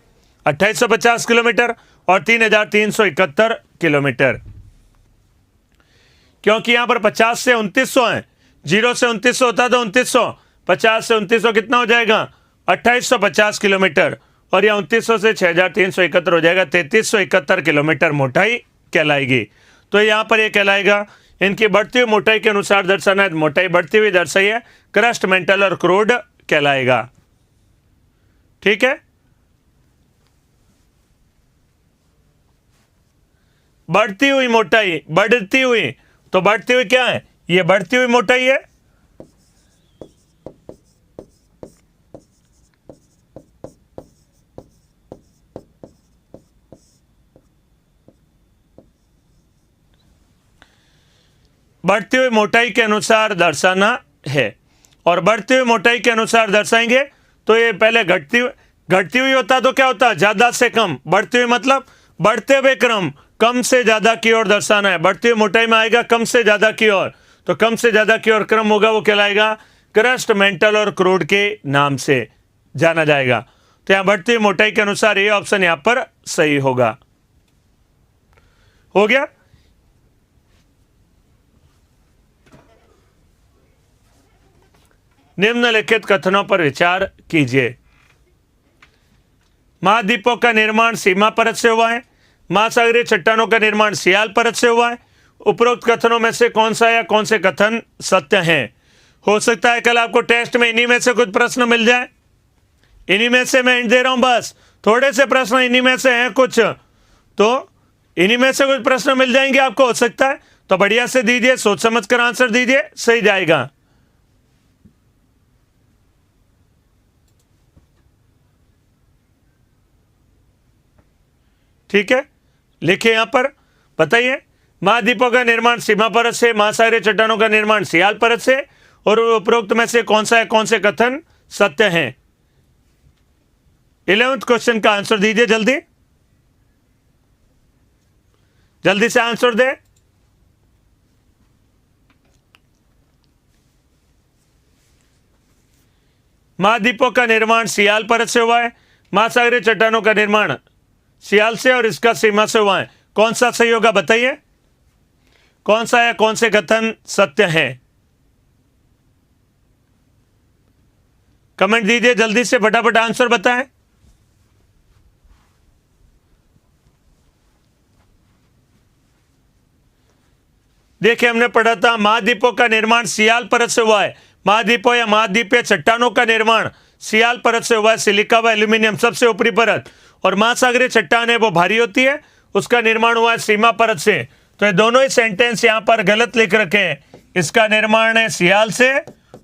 2850 किलोमीटर और 3371 किलोमीटर। क्योंकि यहां पर 50 से 2900 है, 0 से 2900 होता तो 2900, 50 से 2900 कितना हो जाएगा? 2850 किलोमीटर, और यह 2900 से 6371 हो जाएगा, 3371 किलोमीटर मोटाई कहलाएगी। तो यहां पर यह कहलाएगा इनकी बढ़ती हुई मोटाई के अनुसार दर्शाना है, मोटाई बढ़ती हुई दर्शाई है, क्रस्ट, मेंटल और क्रोड कहलाएगा। ठीक है, बढ़ती हुई मोटाई, बढ़ती हुई, तो बढ़ती हुई क्या है? ये बढ़ती हुई मोटाई है। बढ़ती हुई मोटाई के अनुसार दर्शाना है, और बढ़ती हुई मोटाई के अनुसार दर्शाएंगे तो ये पहले घटती हुई होता तो क्या होता? ज्यादा से कम। बढ़ती हुई मतलब बढ़ते हुए क्रम, कम से ज्यादा की ओर दर्शाना है। बढ़ती हुई मोटाई में आएगा कम से ज्यादा की ओर, तो कम से ज्यादा की ओर क्रम होगा, वो कहलाएगा क्रस्ट, मेंटल और क्रोड के नाम से जाना जाएगा। तो यहां बढ़ती हुई मोटाई के अनुसार ये ऑप्शन यहां पर सही होगा। हो गया। निम्नलिखित कथनों पर विचार कीजिए। महाद्वीपों का निर्माण सीमा परत से हुआ है, महासागरीय चट्टानों का निर्माण सियाल परत से हुआ है। उपरोक्त कथनों में से कौन सा या कौन से कथन सत्य हैं? हो सकता है कल आपको टेस्ट में इन्हीं में से कुछ प्रश्न मिल जाए। इन्हीं में से मैं हिंट दे रहा हूं, बस थोड़े से प्रश्न इन्हीं में से हैं कुछ, तो इन्हीं में से कुछ प्रश्न मिल जाएंगे आपको, हो सकता है। तो बढ़िया से दीजिए, सोच समझ कर आंसर दीजिए, सही जाएगा। ठीक है, लिखिए यहां पर, बताइए। महाद्वीपों का निर्माण सीमा परत से, महासागरीय चट्टानों का निर्माण सियाल परत से, और उपरोक्त में से कौन सा है, कौन से कथन सत्य हैं? 11वें क्वेश्चन का आंसर दीजिए, जल्दी जल्दी से आंसर दे। महाद्वीपों का निर्माण सियाल परत से हुआ है, महासागरीय चट्टानों का निर्माण सियाल से और इसका सीमा से हुआ है। कौन सा सही होगा बताइए? कौन सा है, कौन से कथन सत्य हैं? कमेंट दीजिए जल्दी से, फटाफट आंसर बताएं। देखिए हमने पढ़ा था महाद्वीपों का निर्माण सियाल परत से हुआ है। महाद्वीपों या महाद्वीपीय चट्टानों का निर्माण सियाल परत से हुआ है, सिलिका व एल्यूमिनियम सबसे ऊपरी परत। और महासागरीय चट्टान है वो भारी होती है, उसका निर्माण हुआ है सीमा परत से। तो ये दोनों ही सेंटेंस यहां पर गलत लिख रखे हैं। इसका निर्माण है सियाल से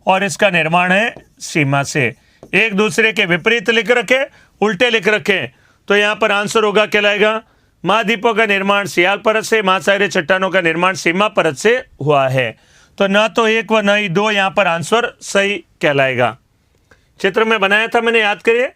और इसका निर्माण है सीमा से। एक दूसरे के विपरीत लिख रखे, उल्टे लिख रखे। तो यहां पर आंसर होगा कहलाएगा महाद्वीपों का निर्माण सियाल परत से, महासागरीय चट्टानों का निर्माण सीमा परत से हुआ है। तो न तो एक व न ही दो, यहां पर आंसर सही कहलाएगा। चित्र में बनाया था मैंने, याद करिए,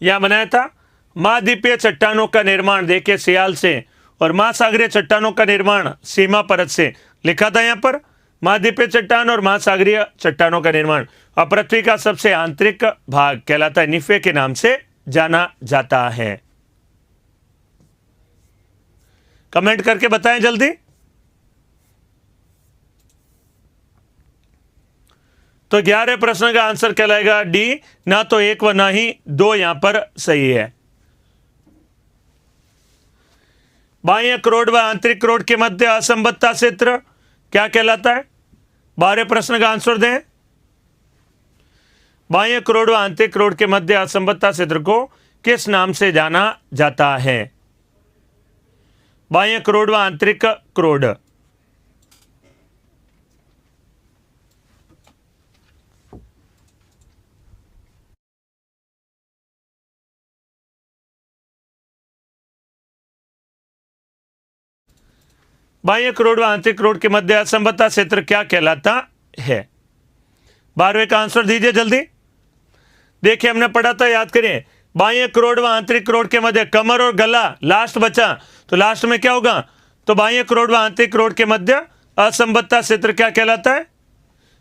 यहां बनाया था महाद्वीपीय चट्टानों का निर्माण देखिए सियाल से, और महासागरीय चट्टानों का निर्माण सीमा परत से लिखा था। यहां पर महाद्वीपीय चट्टान और महासागरीय चट्टानों का निर्माण। और पृथ्वी का सबसे आंतरिक भाग कहलाता है निफे के नाम से जाना जाता है। कमेंट करके बताएं जल्दी। तो 11 प्रश्न का आंसर कहलाएगा डी, ना तो एक व ना ही दो यहां पर सही है। बाह्य क्रोड व आंतरिक क्रोड के मध्य असंबद्धता क्षेत्र क्या कहलाता है? 12 प्रश्न का आंसर दें। बाह्य क्रोड व आंतरिक क्रोड के मध्य असंबद्धता क्षेत्र को किस नाम से जाना जाता है? बाह्य क्रोड व आंतरिक क्रोड। बाह्य क्रोड व आंतरिक क्रोड के मध्य असंबद्धता क्षेत्र क्या कहलाता है? 12वें का आंसर दीजिए जल्दी। देखिए हमने पढ़ा था, याद करिए, बाह्य क्रोड व आंतरिक क्रोड के मध्य कमर और गला लास्ट बचा, तो लास्ट में क्या होगा? तो बाह्य क्रोड व आंतरिक क्रोड के मध्य असंबद्धता क्षेत्र क्या कहलाता है?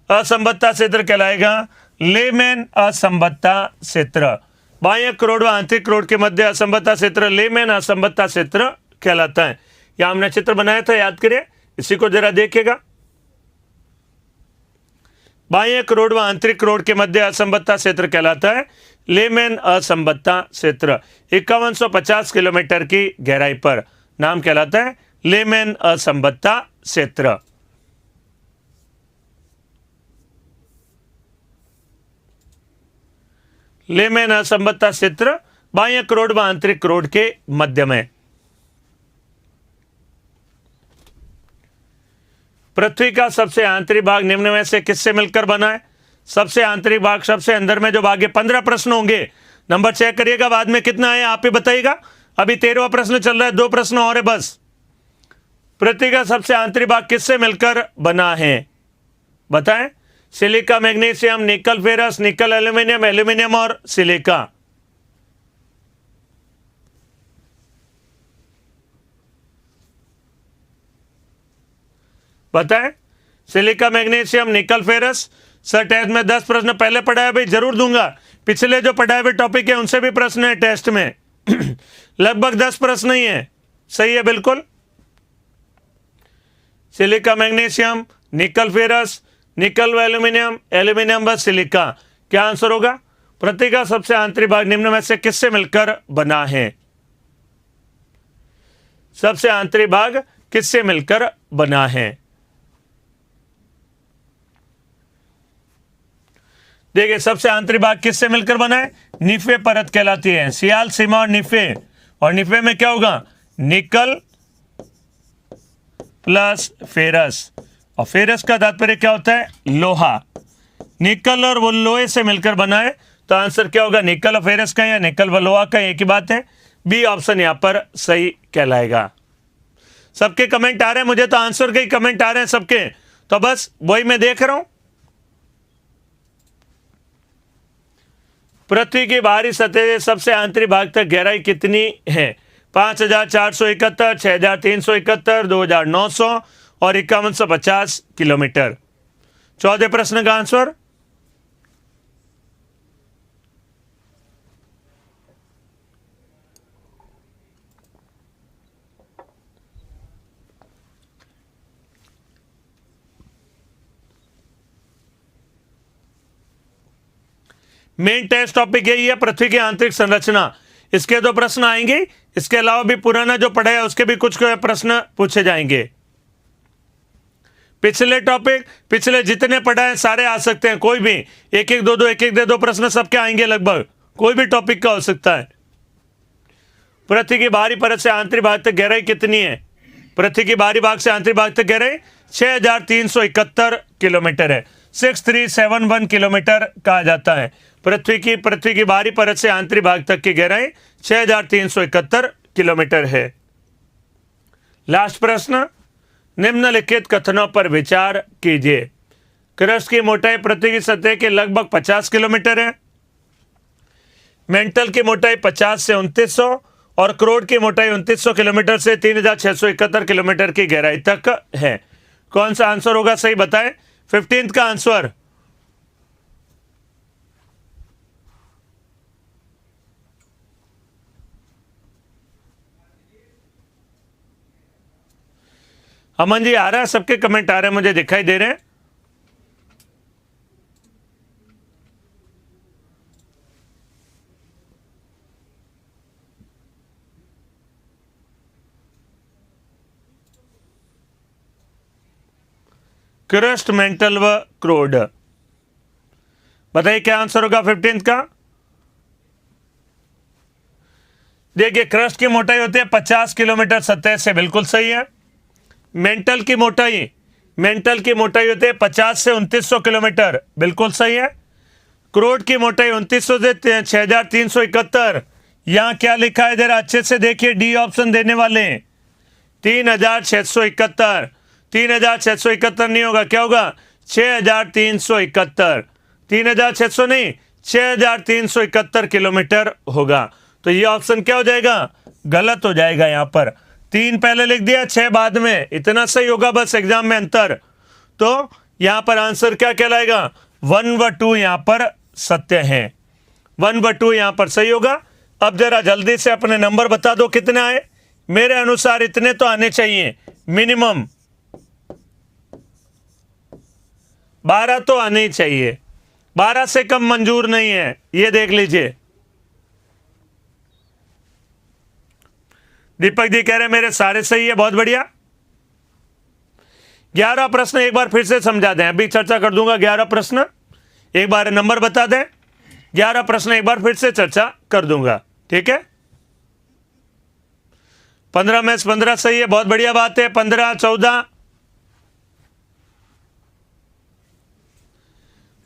असंबद्धता क्षेत्र कहलाएगा लेमेन असंबद्धता क्षेत्र। बाह्य क्रोड व आंतरिक क्रोड के मध्य असंबद्धता क्षेत्र लेमेन असंबद्धता क्षेत्र कहलाता है। यहां हमने चित्र बनाया था, याद करिए, इसी को जरा देखिएगा। बाह्य क्रोड व आंतरिक क्रोड के मध्य असंबद्धता क्षेत्र कहलाता है लेमेन असंबद्धता क्षेत्र। 5150 किलोमीटर की गहराई पर नाम कहलाता है लेमेन असंबद्धता क्षेत्र। लेमेन असंबद्धता क्षेत्र बाह्य क्रोड व आंतरिक क्रोड के मध्य में। पृथ्वी का सबसे आंतरिक भाग निम्न में से किससे मिलकर बना है? सबसे आंतरिक भाग, सबसे अंदर में जो भाग है, 15 प्रश्न होंगे। नंबर चेक करिएगा बाद में कितना है आप ही बताइएगा। अभी 13वां प्रश्न चल रहा है, 2 प्रश्न और है बस। पृथ्वी का सबसे आंतरिक भाग किससे मिलकर बना है? बताएं। सिलिका, मैग्नीशियम, निकल फेरस, निकल एल्यूमिनियम, एल्यूमिनियम और सिलिका। बताएं। सिलिका, मैग्नीशियम, निकल फेरस। सर टेस्ट में 10 प्रश्न पहले पढ़ाए भाई, जरूर दूंगा। पिछले जो पढ़ाए हुए टॉपिक है उनसे भी प्रश्न है टेस्ट में। लगभग 10 प्रश्न ही है। सही है बिल्कुल। सिलिका, मैग्नीशियम, निकल फेरस, निकल व एल्यूमिनियम, एल्यूमिनियम व सिलिका। क्या आंसर होगा? पृथ्वी का सबसे आंतरिक भाग निम्न में से किससे मिलकर बना है? सबसे आंतरिक भाग किससे मिलकर बना है? देखिए सबसे आंतरिक भाग किससे मिलकर बना है? निफे परत कहलाती है। सियाल, सीमा और निफे। और निफे में क्या होगा? Nickel plus ferrous. और फेरस का तात्पर्य क्या होता है? लोहा। निकल और वो लोहे से मिलकर बना है, तो आंसर क्या होगा? निकल और फेरस का या निकल व लोहा का, एक ही बात है। बी ऑप्शन यहां पर सही कहलाएगा। सबके कमेंट आ रहे हैं, मुझे तो आंसर के ही कमेंट आ रहे हैं सबके, तो बस वही मैं देख रहा हूं। पृथ्वी की बाहरी सतह से सबसे आंतरिक भाग तक गहराई कितनी है? 5471, 6371, 2900 और 5150 किलोमीटर। 14 प्रश्न का आंसर। मेन टेस्ट टॉपिक यही है, पृथ्वी की आंतरिक संरचना। इसके 2 प्रश्न आएंगे, इसके अलावा भी पुराना जो पढ़ा है उसके भी कुछ प्रश्न पूछे जाएंगे। पिछले टॉपिक, पिछले जितने पढ़ा है सारे आ सकते हैं, कोई भी एक एक दो प्रश्न सबके आएंगे, लगभग कोई भी टॉपिक का हो सकता है। पृथ्वी की बाहरी परत से आंतरिक भाग तक गहराई कितनी है? पृथ्वी की बाहरी भाग से आंतरिक भाग तक गहराई 6371 किलोमीटर है। 6371 किलोमीटर कहा जाता है। पृथ्वी की बाहरी परत से आंतरिक भाग तक की गहराई 6371 किलोमीटर है। लास्ट प्रश्न, निम्नलिखित कथनों पर विचार कीजिए। क्रस्ट की मोटाई पृथ्वी की सतह के लगभग 50 किलोमीटर है। मेंटल की मोटाई 50 से 2900 और क्रोड की मोटाई 2900 किलोमीटर से 3671 किलोमीटर की गहराई तक है। कौन सा आंसर होगा सही बताएं? 15th का आंसर अमन जी आ रहा है, सबके कमेंट आ रहे हैं, मुझे दिखाई दे रहे हैं। क्रस्ट, मेंटल व क्रोड, बताइए क्या आंसर होगा 15th का? देखिए, क्रस्ट की मोटाई होती है 50 किलोमीटर सतह से, बिल्कुल सही है। मेंटल की मोटाई होती है 50 से 2900 किलोमीटर, बिल्कुल सही है। क्रोड की मोटाई 2900 से 6371। यहां क्या लिखा है जरा अच्छे से देखिए, डी ऑप्शन देने वाले 3671। 3671 नहीं होगा, क्या होगा? 6371। 3600 नहीं, 6371 किलोमीटर होगा। तो ये ऑप्शन क्या हो जाएगा? गलत हो जाएगा। यहां पर 3 पहले लिख दिया, 6 बाद में, इतना सही होगा बस एग्जाम में अंतर। तो यहां पर आंसर क्या कहलाएगा? 1 व 2 यहां पर सत्य है। 1 व 2 यहां पर सही होगा। अब जरा जल्दी से अपने नंबर बता दो कितने आए। मेरे अनुसार इतने तो आने चाहिए मिनिमम, 12 तो आने ही चाहिए, 12 से कम मंजूर नहीं है, ये देख लीजिए। दीपक जी कह रहे मेरे सारे सही है, बहुत बढ़िया। 11 प्रश्न एक बार फिर से समझा दें, अभी चर्चा कर दूंगा। 11 प्रश्न एक बार नंबर बता दें, 11 प्रश्न एक बार फिर से चर्चा कर दूंगा, ठीक है। 15 में 15 सही है, बहुत बढ़िया बात है। 15, 14,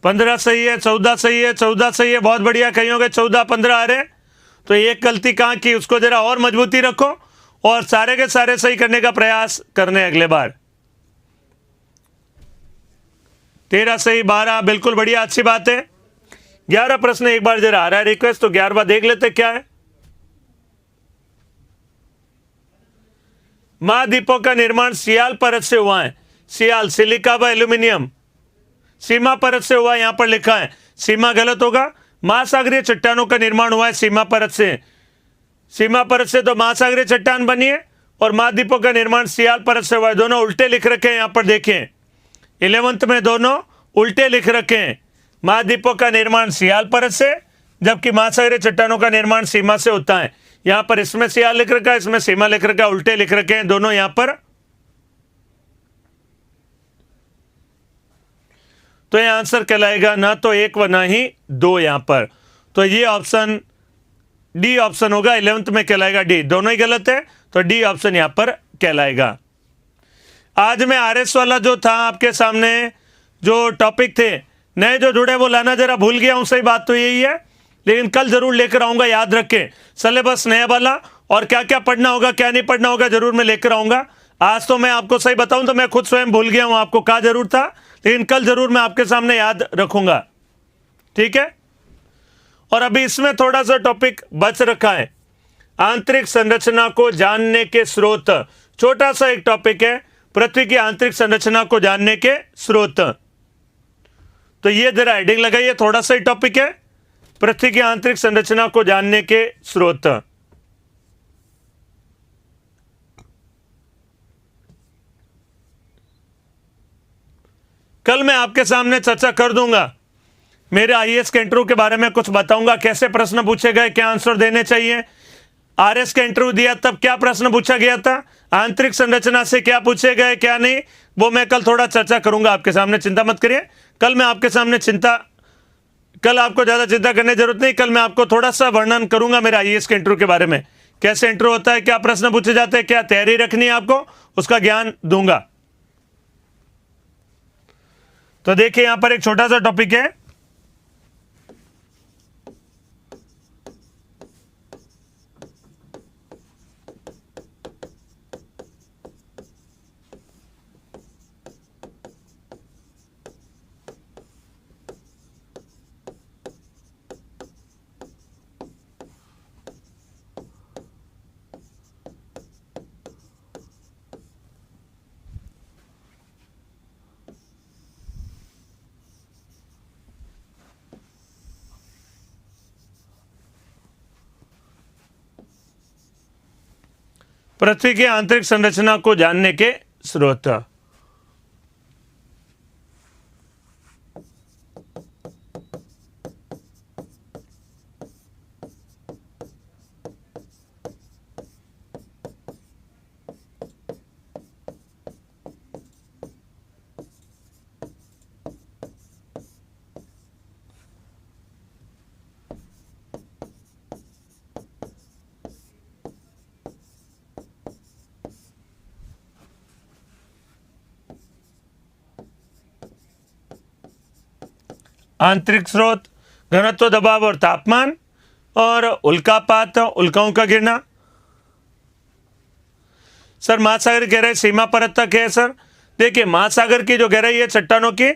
15 सही है, 14 सही है, 14 सही है, बहुत बढ़िया। कहीं होंगे 14, 15 आ रहे। तो एक गलती कहाँ की, उसको जरा और मजबूती रखो और सारे के सारे सही करने का प्रयास करने अगले बार। 13 सही, 12 बिल्कुल बढ़िया, अच्छी बात है। 11 प्रश्न एक बार जरा आ रहा है रिक्वेस्ट, तो 11वां देख लेते क्या है। महाद्वीपों का निर्माण सियाल परत से हुआ है। सियाल, सिलिका व एल्यूमिनियम। सीमा परत से हुआ, यहां पर लिखा है, सीमा गलत होगा। महासागरीय चट्टानों का निर्माण हुआ है सीमा परत से। सीमा परत से तो महासागरीय चट्टान बनी है और महाद्वीपों का निर्माण सियाल परत से हुआ है। दोनों उल्टे लिख रखे हैं, यहां पर देखें 11th में दोनों उल्टे लिख रखे हैं। महाद्वीपों का निर्माण सियाल परत से, जबकि महासागरीय चट्टानों का निर्माण सीमा से होता है। यहां पर इसमें सियाल लिख रखा है, इसमें सीमा लिख रखा है, उल्टे लिख रखे हैं दोनों यहां पर। तो यह आंसर कहलाएगा ना तो 1 व ना ही 2 यहां पर। तो ये ऑप्शन डी ऑप्शन होगा, 11th में कहलाएगा डी। दोनों ही गलत है, तो डी ऑप्शन यहां पर कहलाएगा। आज मैं आरएस वाला जो था आपके सामने, जो टॉपिक थे नए जो जुड़े वो लाना जरा भूल गया हूं, सही बात तो यही है, लेकिन कल जरूर लेकर आऊंगा। याद रखें सिलेबस नया वाला और क्या क्या पढ़ना होगा क्या नहीं पढ़ना होगा जरूर मैं लेकर आऊंगा। आज तो मैं आपको सही बताऊं तो मैं खुद स्वयं भूल गया हूं, आपको कहा जरूर था, लेकिन कल जरूर मैं आपके सामने याद रखूंगा, ठीक है। और अभी इसमें थोड़ा सा टॉपिक बच रखा है, आंतरिक संरचना को जानने के स्रोत। छोटा सा एक टॉपिक है, पृथ्वी की आंतरिक संरचना को जानने के स्रोत। तो ये जरा हेडिंग लगाइए, थोड़ा सा ही टॉपिक है, पृथ्वी की आंतरिक संरचना को जानने के स्रोत। कल मैं आपके सामने चर्चा कर दूंगा मेरे आईएएस के इंटरव्यू के बारे में कुछ बताऊंगा, कैसे प्रश्न पूछे गए, क्या आंसर देने चाहिए। आरएस का इंटरव्यू दिया तब क्या प्रश्न पूछा गया था, आंतरिक संरचना से क्या पूछे गए क्या नहीं, वो मैं कल थोड़ा चर्चा करूंगा आपके सामने, चिंता मत करिए। कल मैं आपके सामने कल आपको ज़्यादा चिंता करने की जरूरत नहीं। कल मैं आपको थोड़ा सा वर्णन करूंगा मेरे आईएएस के इंटरव्यू के बारे में, कैसे इंटरव्यू होता है, क्या प्रश्न पूछे जाते हैं, क्या तैयारी रखनी है आपको, उसका ज्ञान दूंगा। तो देखिए यहां पर एक छोटा सा टॉपिक है, पृथ्वी की आंतरिक संरचना को जानने के स्रोत। आंतरिक स्रोत, घनत्व, दबाव और तापमान, और उल्कापात, उल्काओं का गिरना। सर महासागर की गहराई सीमा परत तक है। सर देखिए महासागर की जो गहराई है चट्टानों की,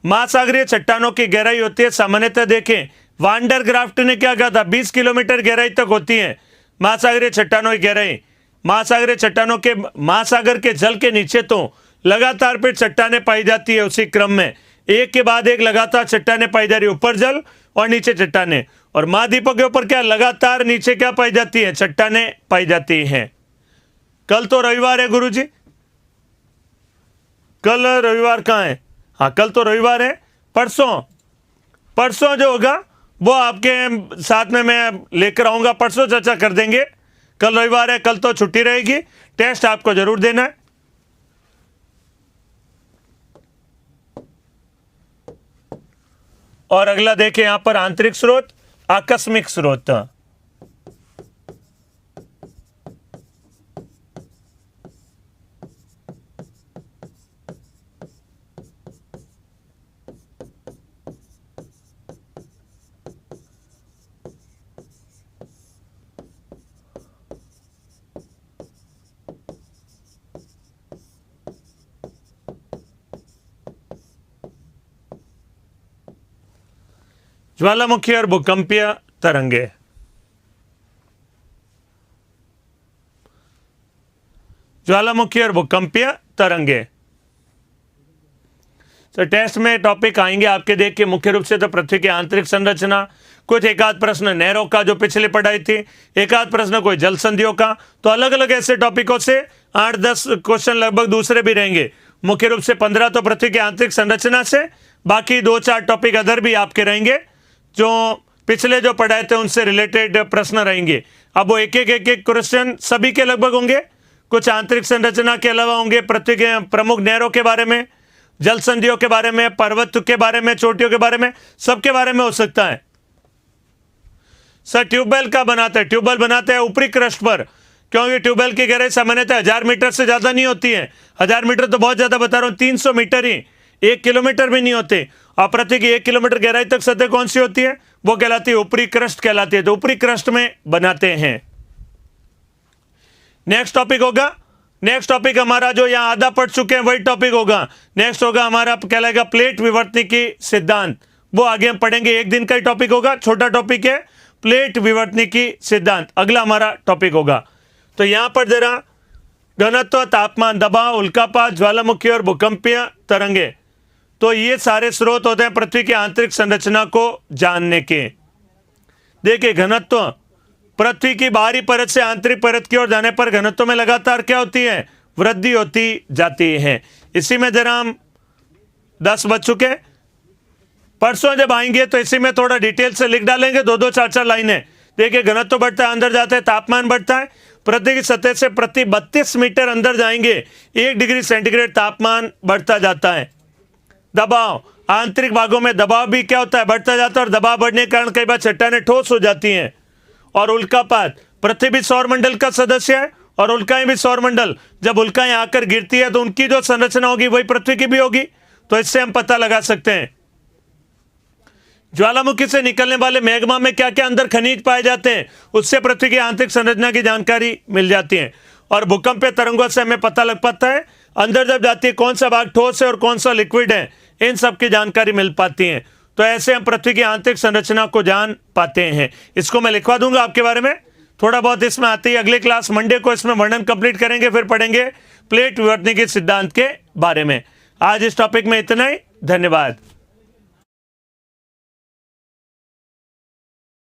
महासागरीय चट्टानों की गहराई होती है सामान्यतः, देखें वांडर ग्राफ्ट ने क्या कहा था, 20 किलोमीटर गहराई तक होती है महासागरीय चट्टानों की गहराई। महासागरीय चट्टानों के, महासागर के जल के नीचे तो लगातार फिर चट्टानें पाई जाती है, उसी क्रम में एक के बाद एक लगातार चट्टानें पाई जा रही है, ऊपर जल और नीचे चट्टानें। और महाद्वीपों के ऊपर क्या लगातार नीचे क्या पाई जाती है, चट्टानें पाई जाती हैं। कल तो रविवार है गुरुजी, कल रविवार कहाँ है, हाँ कल तो रविवार है। परसों जो होगा वो आपके साथ में मैं लेकर आऊंगा, परसों चर्चा कर देंगे। कल रविवार है, कल तो छुट्टी रहेगी, टेस्ट आपको जरूर देना है। और अगला देखिए यहां पर आंतरिक स्रोत, आकस्मिक स्रोत। ज्वालामुखी और भूकंपीय तरंगे। ज्वालामुखी और भूकंपीय तरंगे, तो टेस्ट में टॉपिक आएंगे आपके, देख के मुख्य रूप से तो पृथ्वी की आंतरिक संरचना, कुछ एक आध प्रश्न नहरों का जो पिछले पढ़ाई थी, एक आध प्रश्न कोई जल संधियों का, तो अलग अलग ऐसे टॉपिकों से 8-10 क्वेश्चन लगभग दूसरे भी रहेंगे। मुख्य रूप से 15 तो पृथ्वी की आंतरिक संरचना से, बाकी 2-4 टॉपिक अदर भी आपके रहेंगे जो पिछले जो पढ़ाए थे उनसे रिलेटेड प्रश्न रहेंगे। अब वो एक एक क्वेश्चन सभी के लगभग होंगे, कुछ आंतरिक संरचना के अलावा होंगे पृथ्वी के प्रमुख नहरों के बारे में, जल संधियों के बारे में, पर्वत के बारे में, चोटियों के बारे में, सबके बारे में हो सकता है। सर ट्यूबवेल का बनाते हैं, ट्यूबवेल बनाते हैं ऊपरी क्रस्ट पर, क्योंकि ट्यूबवेल की गहराई सामान्यतः 1000 मीटर से ज्यादा नहीं होती है। 1000 मीटर तो बहुत ज्यादा बता रहा हूं, 300 मीटर ही, 1 किलोमीटर भी नहीं होते। और पृथ्वी की 1 किलोमीटर गहराई तक सतह कौन सी होती है, वो कहलाती है ऊपरी क्रस्ट कहलाती है, तो ऊपरी क्रस्ट में बनाते हैं। नेक्स्ट टॉपिक होगा, नेक्स्ट टॉपिक हमारा जो यहां आधा पढ़ चुके हैं वही टॉपिक होगा। नेक्स्ट होगा हमारा कहलाएगा प्लेट विवर्तनिकी सिद्धांत, वो आगे हम पढ़ेंगे, एक दिन का ही टॉपिक होगा, छोटा टॉपिक है प्लेट विवर्तनिकी सिद्धांत, अगला हमारा टॉपिक होगा। तो यहां पर जरा घनत्व, तापमान, दबाव, उल्कापात, ज्वालामुखी और भूकंपीय तरंगे, तो ये सारे स्रोत होते हैं पृथ्वी की आंतरिक संरचना को जानने के। देखिए घनत्व, पृथ्वी की बाहरी परत से आंतरिक परत की ओर जाने पर घनत्व में लगातार क्या होती है, वृद्धि होती जाती है। इसी में जरा हम 10 बज चुके, परसों जब आएंगे तो इसी में थोड़ा डिटेल से लिख डालेंगे, 2-2, 4-4 लाइनें। देखिए घनत्व तो बढ़ता है, अंदर जाता है, तापमान बढ़ता है, पृथ्वी की सतह से प्रति 32 मीटर अंदर जाएंगे 1 डिग्री सेंटीग्रेड तापमान बढ़ता जाता है। दबाव, आंतरिक भागों में दबाव भी क्या होता है, बढ़ता जाता है, और दबाव बढ़ने के कारण कई बार चट्टानें ठोस हो जाती हैं। और उल्कापात, पृथ्वी भी सौरमंडल का सदस्य है और उल्काएं भी सौरमंडल। जब उल्काएं आकर गिरती है तो उनकी जो संरचना होगी वही पृथ्वी की भी होगी, तो इससे हम पता लगा सकते हैं। ज्वालामुखी से निकलने वाले मैग्मा में क्या क्या अंदर खनिज पाए जाते हैं, उससे पृथ्वी की आंतरिक संरचना की जानकारी मिल जाती है। और भूकंपीय तरंगों से हमें पता लग पाता है अंदर जब जाती है कौन सा भाग ठोस है और कौन सा लिक्विड है, इन सब की जानकारी मिल पाती है। तो ऐसे हम पृथ्वी की आंतरिक संरचना को जान पाते हैं। इसको मैं लिखवा दूंगा आपके बारे में, थोड़ा बहुत इसमें आती है। अगले क्लास मंडे को इसमें वर्णन कंप्लीट करेंगे, फिर पढ़ेंगे प्लेट विवर्तनिकी सिद्धांत के बारे में। आज इस टॉपिक में इतना ही, धन्यवाद।